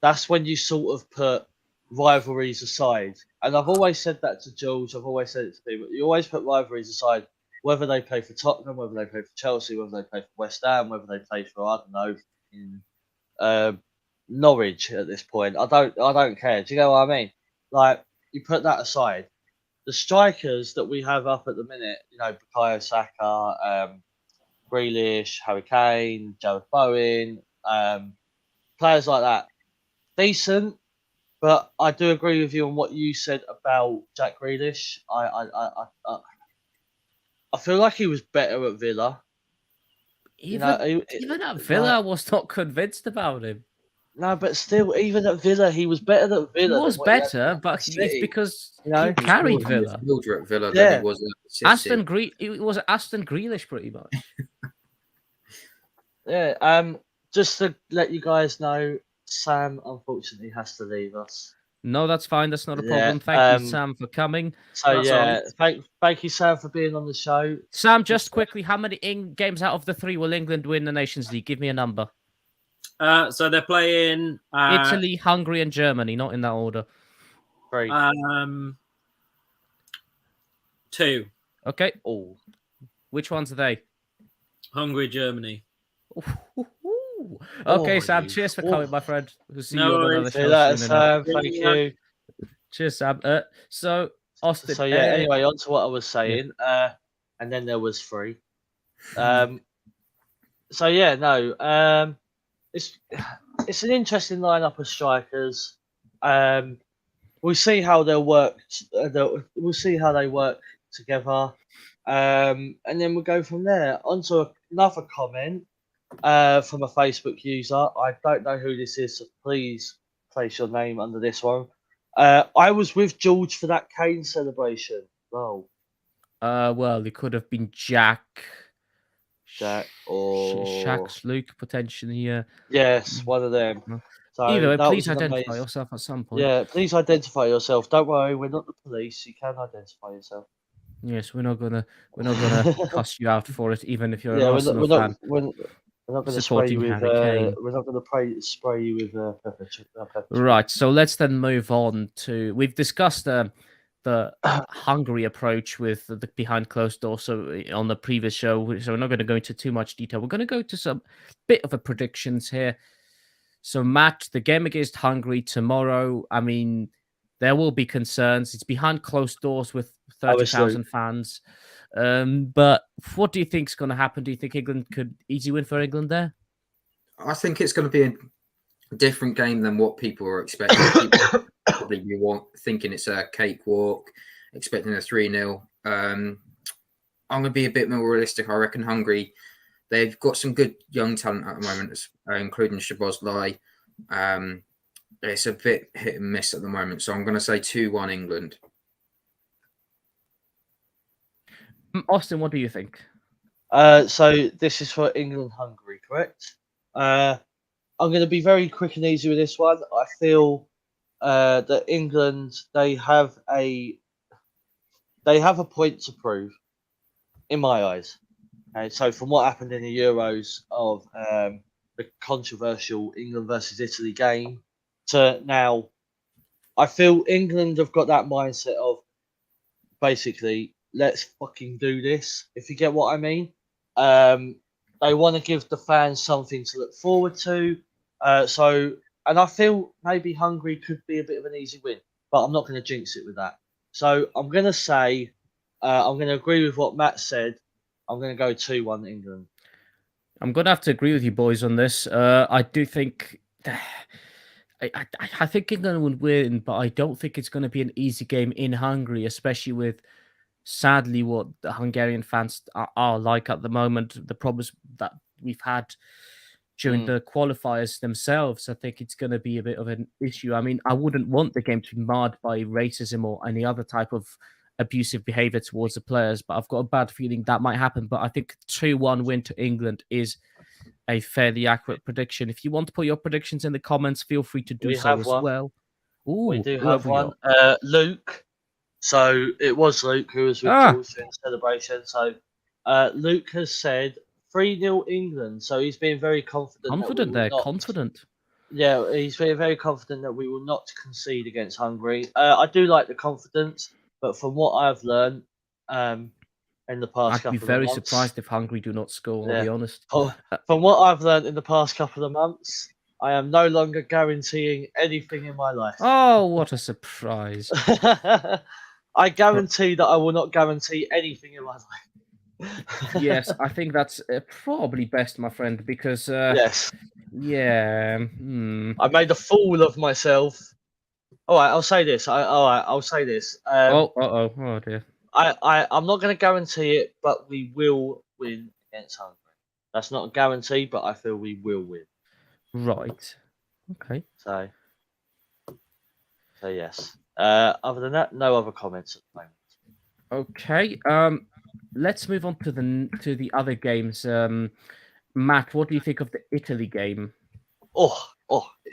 that's when you sort of put rivalries aside. And I've always said that to George. I've always said it to people. You always put rivalries aside, whether they play for Tottenham, whether they play for Chelsea, whether they play for West Ham, whether they play for, I don't know, in Norwich at this point. I don't care. Do you know what I mean? Like, you put that aside. The strikers that we have up at the minute, you know, Bukayo Saka, Grealish, Harry Kane, Jared Bowen, players like that, decent. But I do agree with you on what you said about Jack Grealish. I feel like he was better at Villa. Even at Villa, I was not convinced about him. No, but still, even at Villa, he was better at Villa. He was better, but it's because he carried Villa. At Villa than he was at City. It was Aston Grealish, pretty much. Yeah. Just to let you guys know, Sam unfortunately has to leave us. No, that's fine. That's not a problem. Thank you, Sam, for coming. So thank you, Sam, for being on the show. Sam, just quickly, how many games out of the 3 will England win the Nations League? Give me a number. So they're playing Italy, Hungary, and Germany, not in that order. 3. 2. Okay. Oh. Which ones are they? Hungary, Germany. Okay, Sam. Cheers for coming, my friend. We'll see you on another show. Sam. Thank you. Cheers, Sam. So, Austin. So yeah. Anyway, on to what I was saying. And then there was 3. So yeah, no. It's an interesting lineup of strikers. We'll see how they'll work. We'll see how they work together, and then we'll go from there. On to another comment from a Facebook user. I don't know who this is, so please place your name under this one. I was with George for that Kane celebration. Oh, Well, it could have been Jack or Shax, Luke, potentially. Yeah. Yes, one of them. No. So Either way, that please was an identify amazing. yourself at some point. Yeah, please identify yourself. Don't worry, we're not the police. You can identify yourself. Yes, we're not gonna cuss you out for it, even if you're an Yeah, Arsenal fan we're not going to spray supporting you with. Harry Kane. We're not going to spray you with pepper. Pepper spray. Right. So let's then move on to. We've discussed the Hungary approach with the behind closed doors. So on the previous show, so we're not going to go into too much detail. We're going to go to some bit of a predictions here. So Matt, the game against Hungary tomorrow. I mean, there will be concerns. It's behind closed doors with 30,000 fans. But what do you think is going to happen? Do you think England could easy win for England there? I think it's going to be a different game than what people are expecting. People probably be thinking it's a cakewalk, expecting a 3-0. I'm going to be a bit more realistic. I reckon Hungary, they've got some good young talent at the moment, including Szoboszlai. It's a bit hit and miss at the moment. So I'm going to say 2-1 England. Austin, what do you think? So this is for England-Hungary, correct? I'm going to be very quick and easy with this one. I feel that England, they have a point to prove, in my eyes. Okay, so from what happened in the Euros of the controversial England versus Italy game to now, I feel England have got that mindset of basically, let's fucking do this, if you get what I mean. They want to give the fans something to look forward to. And I feel maybe Hungary could be a bit of an easy win, but I'm not going to jinx it with that. So I'm going to say, I'm going to agree with what Matt said. I'm going to go 2-1 England. I'm going to have to agree with you boys on this. I do think... I think England would win, but I don't think it's going to be an easy game in Hungary, especially with, sadly, what the Hungarian fans are like at the moment. The problems that we've had during the qualifiers themselves, I think it's going to be a bit of an issue. I mean, I wouldn't want the game to be marred by racism or any other type of abusive behavior towards the players, but I've got a bad feeling that might happen. But I think 2-1 win to England is a fairly accurate prediction. If you want to put your predictions in the comments, feel free to do so as well. Ooh, we do have one. Luke. So it was Luke who was with George in the celebration. So Luke has said 3-0 England. So he's being very confident. Confident. Yeah, he's being very confident that we will not concede against Hungary. I do like the confidence, but from what I've learned in the past couple of months... I'd be very surprised if Hungary do not score, I'll be honest. From what I've learned in the past couple of months, I am no longer guaranteeing anything in my life. Oh, what a surprise. I guarantee that I will not guarantee anything in my life. Yes, I think that's probably best, my friend, because... yes. Yeah. I made a fool of myself. All right, I'll say this. I'll say this. Oh dear. I'm not going to guarantee it, but we will win against Hungary. That's not a guarantee, but I feel we will win. Right. Okay. So yes. Other than that, no other comments at the moment. Okay. Let's move on to the other games. Matt, what do you think of the Italy game?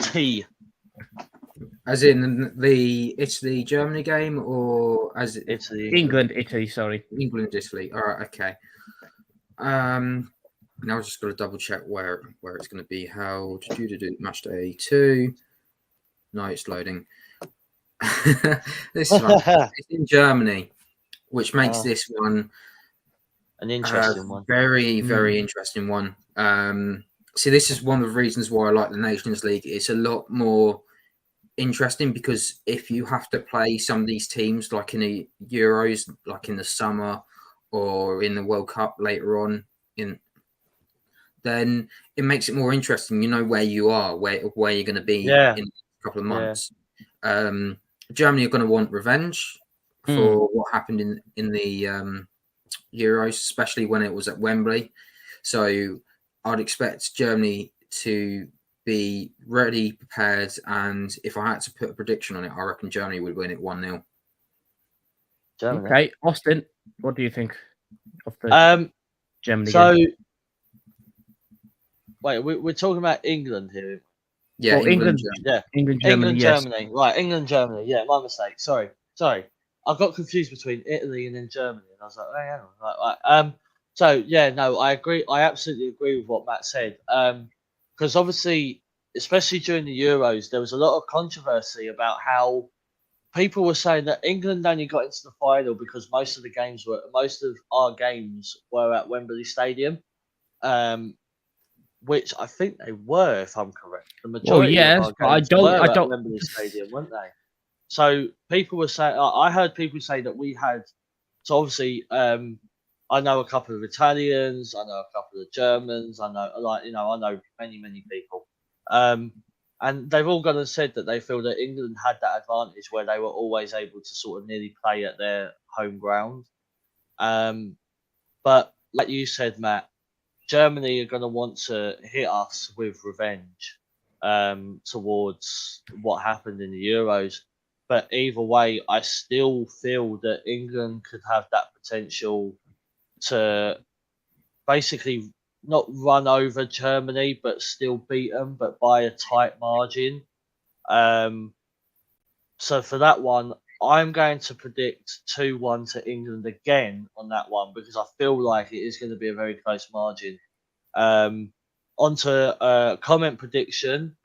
Tea. As in the Italy-Germany game, or as Italy? England-Italy, sorry. England-Italy. All right, okay. Now I've just got to double check where it's going to be held. Match day 2. No, it's loading. This one it's in Germany, which makes this one an interesting one. Very, very interesting one. See, this is one of the reasons why I like the Nations League. It's a lot more interesting because if you have to play some of these teams, like in the Euros, like in the summer, or in the World Cup later on, then it makes it more interesting. You know where you are, where you're going to be in a couple of months. Germany are going to want revenge for what happened in the Euros, especially when it was at Wembley. So I'd expect Germany to be ready, prepared, and if I had to put a prediction on it, I reckon Germany would win it 1-0. Germany. Okay, Austin, what do you think of the Germany So, game? wait, we're talking about England here. Yeah, Well, England, Yeah, England, Germany, yes. Germany. Right, England, Germany. Yeah, my mistake. Sorry. I got confused between Italy and then Germany, and I was like, oh, hang on. Right. So yeah, no, I agree. I absolutely agree with what Matt said. Because obviously, especially during the Euros, there was a lot of controversy about how people were saying that England only got into the final because most of our games were at Wembley Stadium. Which I think they were, if I'm correct. The majority yes, of our but I games don't- were I at don't- Wembley Stadium, weren't they? So people were saying, I heard people say that we had. So obviously, I know a couple of Italians, I know a couple of Germans, I know many people, and they've all gone and said that they feel that England had that advantage where they were always able to sort of nearly play at their home ground. But like you said, Matt, Germany are going to want to hit us with revenge towards what happened in the Euros. But either way, I still feel that England could have that potential to basically not run over Germany, but still beat them, but by a tight margin. So for that one, I'm going to predict 2-1 to England again on that one because I feel like it is going to be a very close margin. Onto a comment prediction.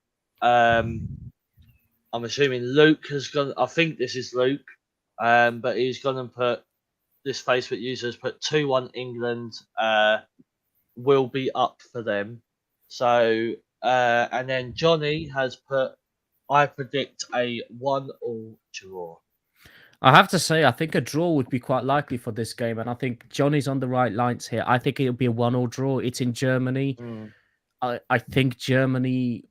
I'm assuming Luke has gone. I think this is Luke, but he's gone and put this Facebook user has put 2-1 England. Will be up for them. So and then Johnny has put. I predict a 1-1 draw. I have to say, I think a draw would be quite likely for this game, and I think Johnny's on the right lines here. I think it'll be a 1-1 draw. It's in Germany. I think Germany,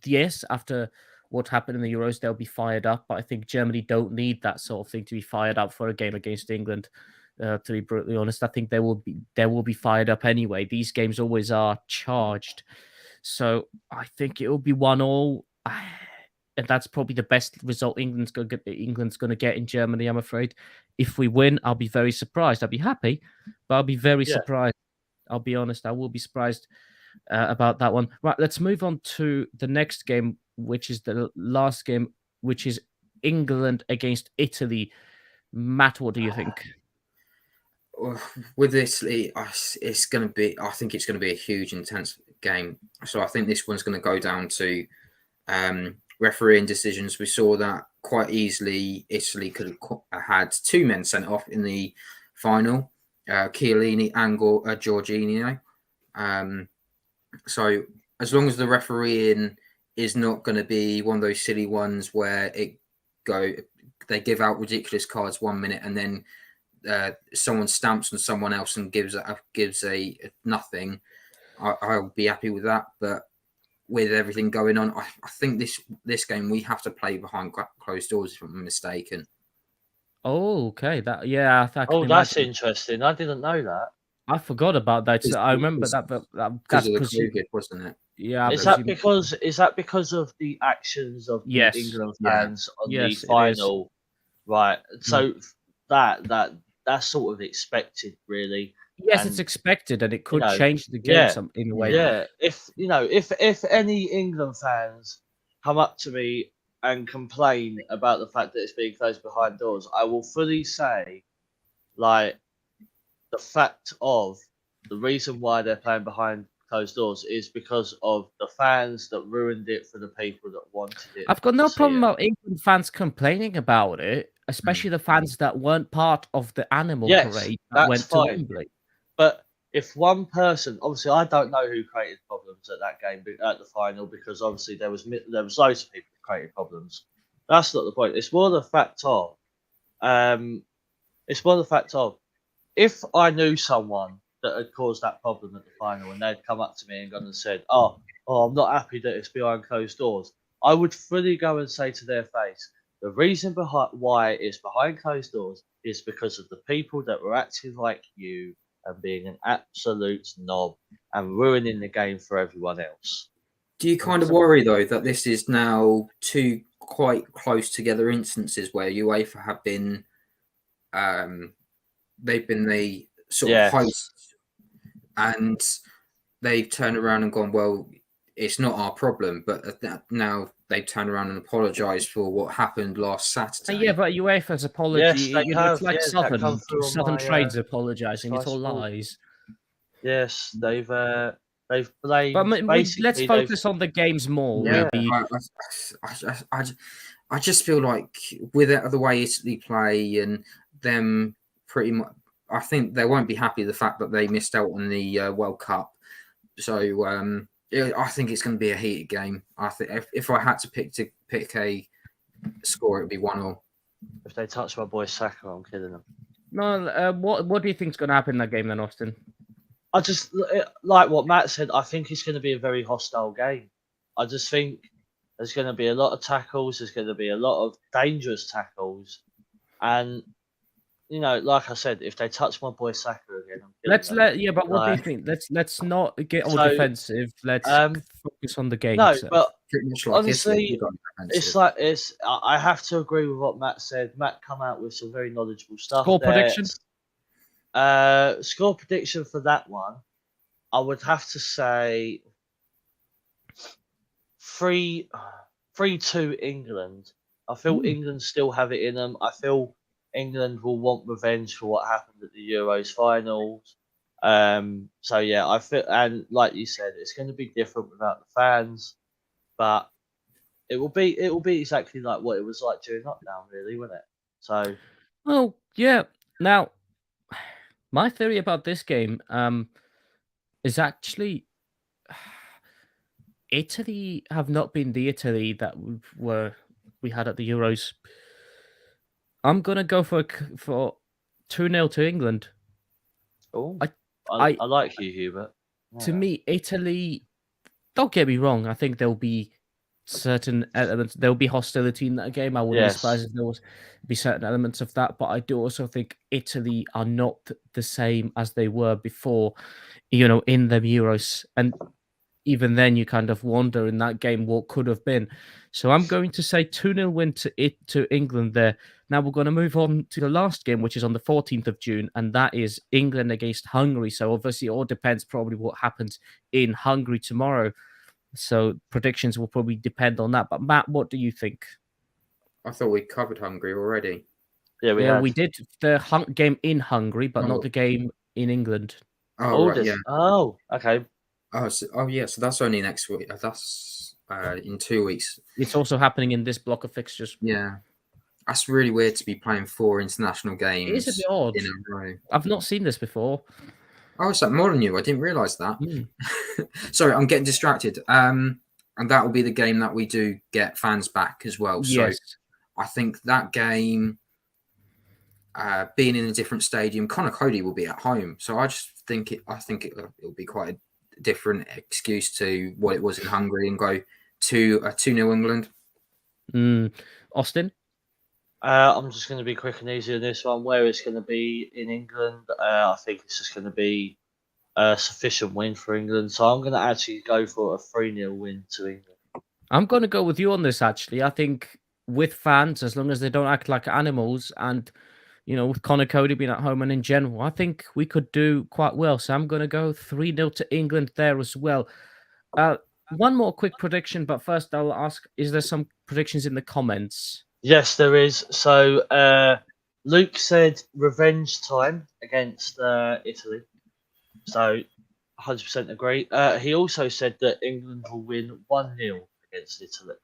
yes, after what happened in the Euros, they'll be fired up. But I think Germany don't need that sort of thing to be fired up for a game against England. To be brutally honest, I think they will be fired up anyway. These games always are charged, so I think it will be 1-1. And that's probably the best result England's going to get in Germany, I'm afraid. If we win, I'll be very surprised. I'll be happy, but I'll be very surprised. I'll be honest, I will be surprised about that one. Right, let's move on to the next game, which is the last game, which is England against Italy. Matt, what do you think? With Italy, it's going to be. I think it's going to be a huge, intense game. So I think this one's going to go down to refereeing decisions. We saw that quite easily. Italy could have had 2 men sent off in the final, Chiellini and Jorginho. So as long as the refereeing is not going to be one of those silly ones where they give out ridiculous cards 1 minute and then someone stamps on someone else and gives a nothing, I'll be happy with that. But with everything going on, I think this game we have to play behind closed doors, if I'm mistaken. Oh, okay. That's interesting. I didn't know that. I forgot about that. So I remember that, but that's because of the COVID, wasn't it? Yeah. Is that because of the actions of the England fans on the final? Right. So that's sort of expected, really. Yes, it's expected, and it could change the game in a way. Yeah, if any England fans come up to me and complain about the fact that it's being closed behind doors, I will fully say, like, the fact of the reason why they're playing behind closed doors is because of the fans that ruined it for the people that wanted it. I've got no problem about England fans complaining about it, especially the fans that weren't part of the animal parade that went to Wembley. But if one person, obviously, I don't know who created problems at that game at the final, because obviously there was loads of people who created problems. That's not the point. It's more the fact of, if I knew someone that had caused that problem at the final and they'd come up to me and gone and said, "Oh, I'm not happy that it's behind closed doors," I would fully go and say to their face, the reason behind why it's behind closed doors is because of the people that were acting like you and being an absolute knob and ruining the game for everyone else. Do you kind of worry though that this is now two quite close together instances where UEFA have been, they've been the sort of hosts, and they've turned around and gone, well, it's not our problem, but now they've turned around and apologised for what happened last Saturday. Yeah, but UEFA's apology, Yes, they have. it's like Southern Trades apologising. It's all lies. Yes, they've blamed. But let's focus on the games more. Yeah, maybe. I just feel like with the way Italy play and them pretty much, I think they won't be happy with the fact that they missed out on the World Cup. So I think it's going to be a heated game. I think if I had to pick a score, it would be 1-1. If they touch my boy Saka, I'm killing them. No, what do you think is going to happen in that game then, Austin? I just like what Matt said. I think it's going to be a very hostile game. I just think there's going to be a lot of tackles. There's going to be a lot of dangerous tackles, and like I said, if they touch my boy Saka again, but what do you think? Let's not get all defensive. Let's focus on the game. No, but honestly, I have to agree with what Matt said. Matt come out with some very knowledgeable stuff. Score prediction. Score prediction for that one, I would have to say 3-2 England. I feel England still have it in them. I feel England will want revenge for what happened at the Euros finals. So yeah, I feel, and like you said, it's going to be different without the fans, but it will be exactly like what it was like during lockdown, really, won't it? So, oh yeah. Now, my theory about this game is actually Italy have not been the Italy that we had at the Euros. I'm gonna go for 2-0 to England. Oh, I like you, Hubert. Yeah. To me, Italy. Don't get me wrong. I think there'll be certain elements. There'll be hostility in that game. I wouldn't be surprised if there was be certain elements of that. But I do also think Italy are not the same as they were before. In the Euros, and even then, you kind of wonder in that game what could have been. So I'm going to say 2-0 win to England there. Now we're going to move on to the last game, which is on the 14th of June, and that is England against Hungary. So obviously, it all depends probably what happens in Hungary tomorrow. So predictions will probably depend on that. But Matt, what do you think? I thought we covered Hungary already. Yeah, we did the game in Hungary, but not the game in England. Oh, right, yeah. Oh, okay. So that's only next week. That's in 2 weeks. It's also happening in this block of fixtures. Yeah. That's really weird to be playing 4 international games. It is a bit odd. In a row. I've not seen this before. Oh, it's like more than you. I didn't realise that. Sorry, I'm getting distracted. And that will be the game that we do get fans back as well. Yes. So I think that game, being in a different stadium, Connor Cody will be at home. So I just think it'll be quite a different excuse to what it was in Hungary and go to a 2-0 England. Austin? I'm just going to be quick and easy on this one. Where it's going to be in England, I think it's just going to be a sufficient win for England. So I'm going to actually go for a 3-0 win to England. I'm going to go with you on this, actually. I think with fans, as long as they don't act like animals and, with Connor Cody being at home and in general, I think we could do quite well. So I'm going to go 3-0 to England there as well. One more quick prediction, but first I'll ask, is there some predictions in the comments? Yes, there is. So Luke said revenge time against Italy. So 100% agree. He also said that England will win 1-0 against Italy.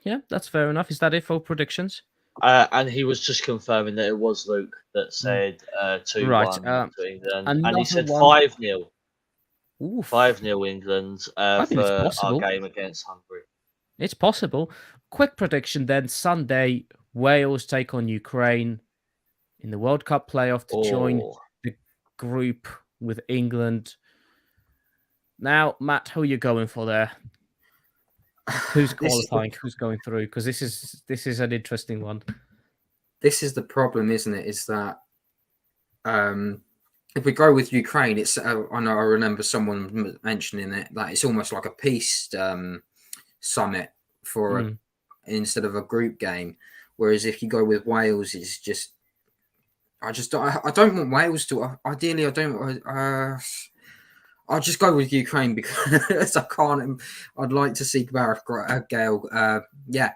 Yeah, that's fair enough. Is that it for predictions? And he was just confirming that it was Luke that said 2-1 to England. And he said 5-0. 5-0 England for our game against Hungary. It's possible. Quick prediction then. Sunday, Wales take on Ukraine in the World Cup playoff to join the group with England. Now, Matt, who are you going for there? Who's This is the- qualifying? Who's going through? Because this is an interesting one. This is the problem, isn't it? Is that if we go with Ukraine, it's I know I remember someone mentioning it that it's almost like a peace summit for instead of a group game. Whereas if you go with Wales, it's just I don't want Wales to. Ideally, I don't. I'll just go with Ukraine because I can't. I'd like to see Gareth Gale. Yeah,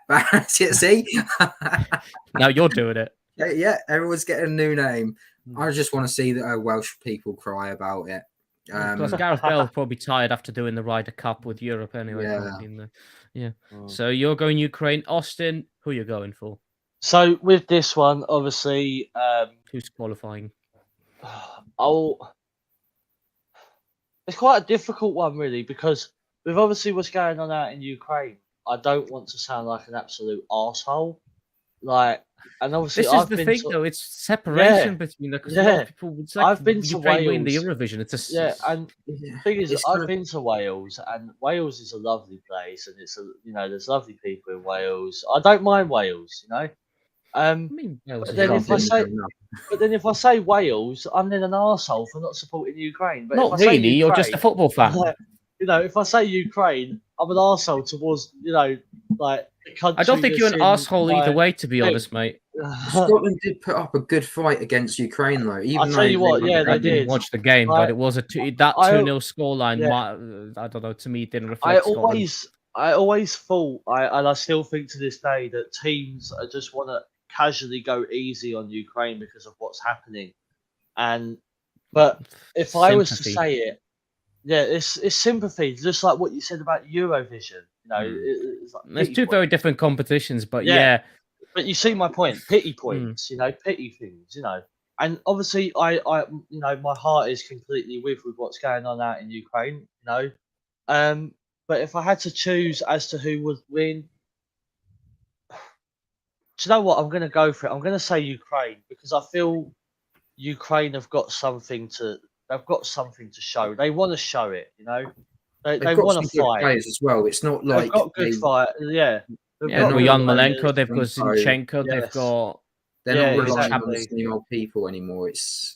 see. Now you're doing it. Yeah, everyone's getting a new name. I just want to see the Welsh people cry about it. Plus, Gareth Bale's probably tired after doing the Ryder Cup with Europe anyway. Yeah. So you're going Ukraine, Austin. Who are you going for? So with this one, obviously, Who's qualifying? It's quite a difficult one, really, because with obviously what's going on out in Ukraine, I don't want to sound like an absolute arsehole. And obviously, this is the thing, though. It's separation between because a lot of people would say I've been to Ukraine win the Wales. Eurovision. And the thing is, I've been to Wales, and Wales is a lovely place, and there's lovely people in Wales. I don't mind Wales, I mean, Wales But is then if lovely. I say Wales, I'm then an arsehole for not supporting Ukraine. But Not if I say really. You're just a Ukraine, football fan. if I say Ukraine, I'm an arsehole towards the country. I don't think you're an arsehole either way, to be thing. honest, mate. Scotland did put up a good fight against Ukraine, though. Even I'll tell you what, I they didn't did. watch the game, but it was that 2-0 scoreline. Yeah. I don't know. To me, it didn't reflect Scotland. I always thought, and I still think to this day, that teams just want to casually go easy on Ukraine because of what's happening. But if I was to say it, it's sympathy, just like what you said about Eurovision. It's like There's two very different competitions, but yeah. But you see my point. Pity points, pity things, And obviously, I my heart is completely with what's going on out in Ukraine, But if I had to choose as to who would win, do you know what? I'm going to go for it. I'm going to say Ukraine because I feel Ukraine have got something to. They've got something to show. They want to show it. They want to fight. Players as well. It's not like they've got good fight. Yeah. They've got Jan Malenko. They've got Zinchenko. Yes. They've got. They're not relying on the same old people anymore.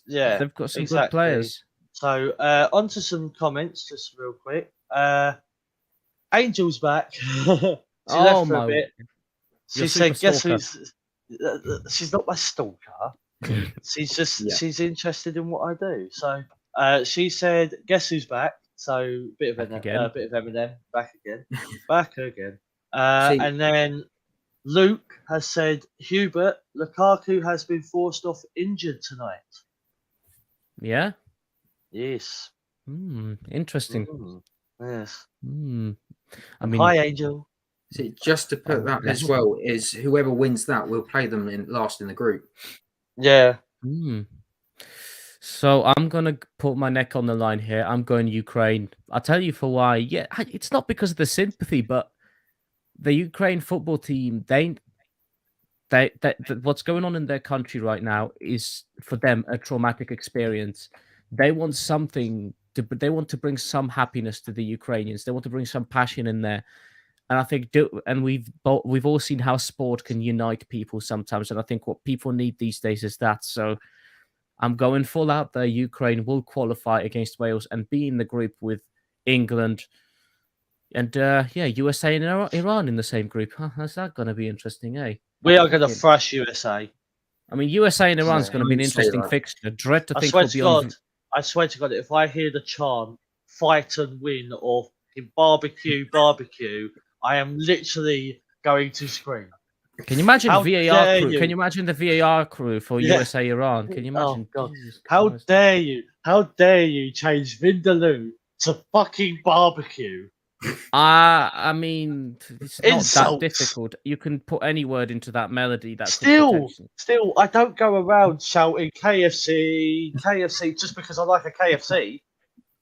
They've got some good players. So on to some comments, just real quick. Angel's back. She left for a bit. She said, "Guess who's?" She's not my stalker. She's just she's interested in what I do. So she said, "Guess who's back?" So bit of Eminem back again. And then Luke has said, "Hubert, Lukaku has been forced off injured tonight." Yeah. Yes. Interesting. Yes. I mean, hi, Angel. See, just to put that as well is whoever wins that will play them last in the group. Yeah. So I'm gonna put my neck on the line here. I'm going Ukraine. I'll tell you for why. Yeah, it's not because of the sympathy, but the Ukraine football team, they what's going on in their country right now is for them a traumatic experience. They want something. They want to bring some happiness to the Ukrainians. They want to bring some passion in there. And I think, we've all seen how sport can unite people sometimes. And I think what people need these days is that. So I'm going full out there. Ukraine will qualify against Wales and be in the group with England. And USA and Iran in the same group. How's that going to be interesting, eh? We are going to thrash USA. I mean, USA and Iran's going to be an interesting fixture. Dread to think we'll be on. I swear to God, if I hear the chant "fight and win" or barbecue, I am literally going to scream. Can you imagine VAR crew? Can you imagine the VAR crew for USA Iran? Can you imagine? Oh, God. How dare you? How dare you change Vindaloo to fucking barbecue? I mean, it's not that difficult. You can put any word into that melody. Still, I don't go around shouting KFC just because I like a KFC.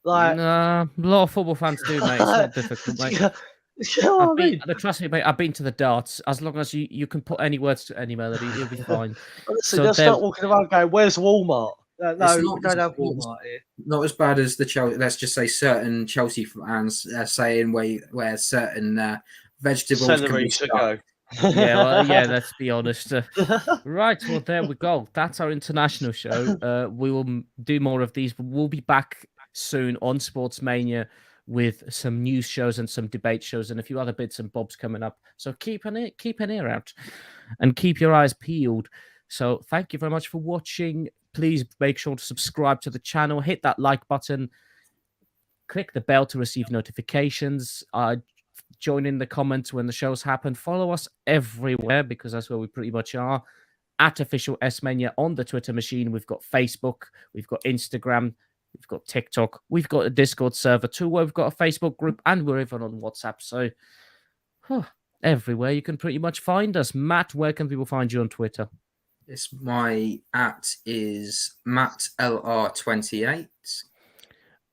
Like, a lot of football fans do, mate. It's not difficult, mate. You know what I mean? Trust me, mate. I've been to the darts. As long as you can put any words to any melody, you'll be fine. Honestly, they'll start walking around going, "Where's Walmart?" No, we don't have Walmart here. Not as bad as the Chelsea. Let's just say certain Chelsea fans saying where certain Vegetables can Celery be should stuck. go. Yeah, well, yeah. Let's be honest. Right. Well, there we go. That's our international show. We will do more of these, but we'll be back soon on Sportsmania with some news shows and some debate shows and a few other bits and bobs coming up. So keep an ear out and keep your eyes peeled. So thank you very much for watching. Please make sure to subscribe to the channel, hit that like button, click the bell to receive notifications, join in the comments when the shows happen, follow us everywhere because that's where we pretty much are, at Official S-Mania on the Twitter machine. We've got Facebook, we've got Instagram, we've got TikTok, we've got a Discord server too, where we've got a Facebook group, and we're even on WhatsApp. So everywhere you can pretty much find us. Matt, where can people find you on Twitter? My @ is MattLR28.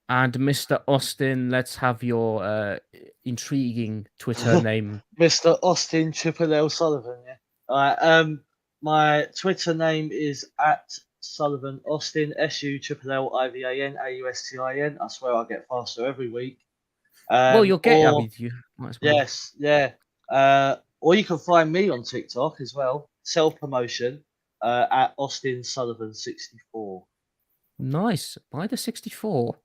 And Mr. Austin, let's have your intriguing Twitter name. Mr. Austin Triple L Sullivan. Yeah. All right. My Twitter name is @Sullivan Austin, SULLIVAN AUSTIN. I swear I get faster every week. Well, you'll get. I mean, you might as well. Yes, yeah. Or you can find me on TikTok as well. Self promotion at Austin Sullivan 64. Nice. Why the 64?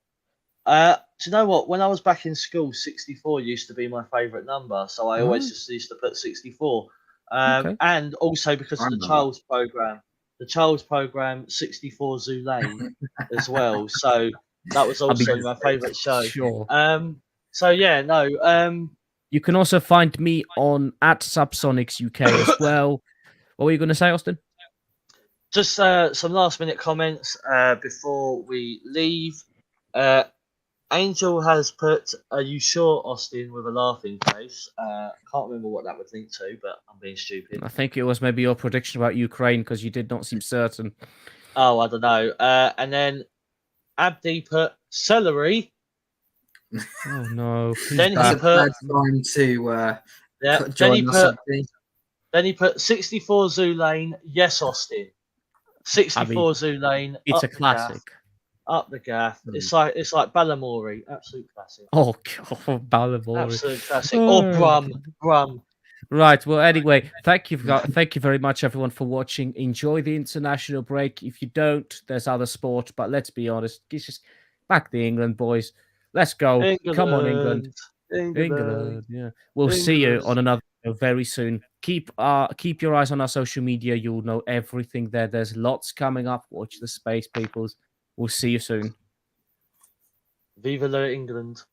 Do you know what? When I was back in school, 64 used to be my favourite number, so I always just used to put 64. Okay. And also because of the child's program, 64 Zoo Lane as well. So that was also my favourite show. Sure. So yeah, no. You can also find me on @Subsonics UK as well. What were you going to say, Austin? Just some last minute comments before we leave. Angel has put, "Are you sure, Austin?" with a laughing face. Can't remember what that would link to, but I'm being stupid. I think it was maybe your prediction about Ukraine because you did not seem certain. Oh, I don't know. And then Abdi put celery. Oh no! Then he That's a put bad time to yeah. Then he put 64 Zoo Lane. Yes, Austin. 64 Zoo Lane. It's a classic. Up the gaff. It's like Balamori, absolute classic. Oh God, Balamori. Absolute classic. Or Brum. Right. Well, anyway, thank you very much, everyone, for watching. Enjoy the international break. If you don't, there's other sport. But let's be honest, it's just back the England boys. Let's go. England. Come on, England. Yeah. We'll see you on another video very soon. Keep your eyes on our social media. You'll know everything there. There's lots coming up. Watch the space, peoples. We'll see you soon. Viva la England.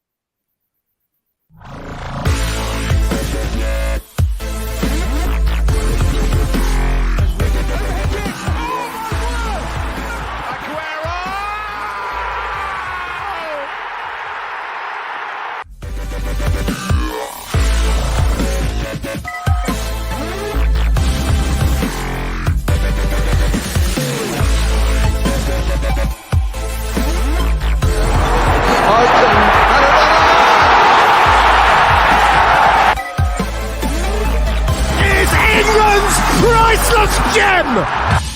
England's priceless gem!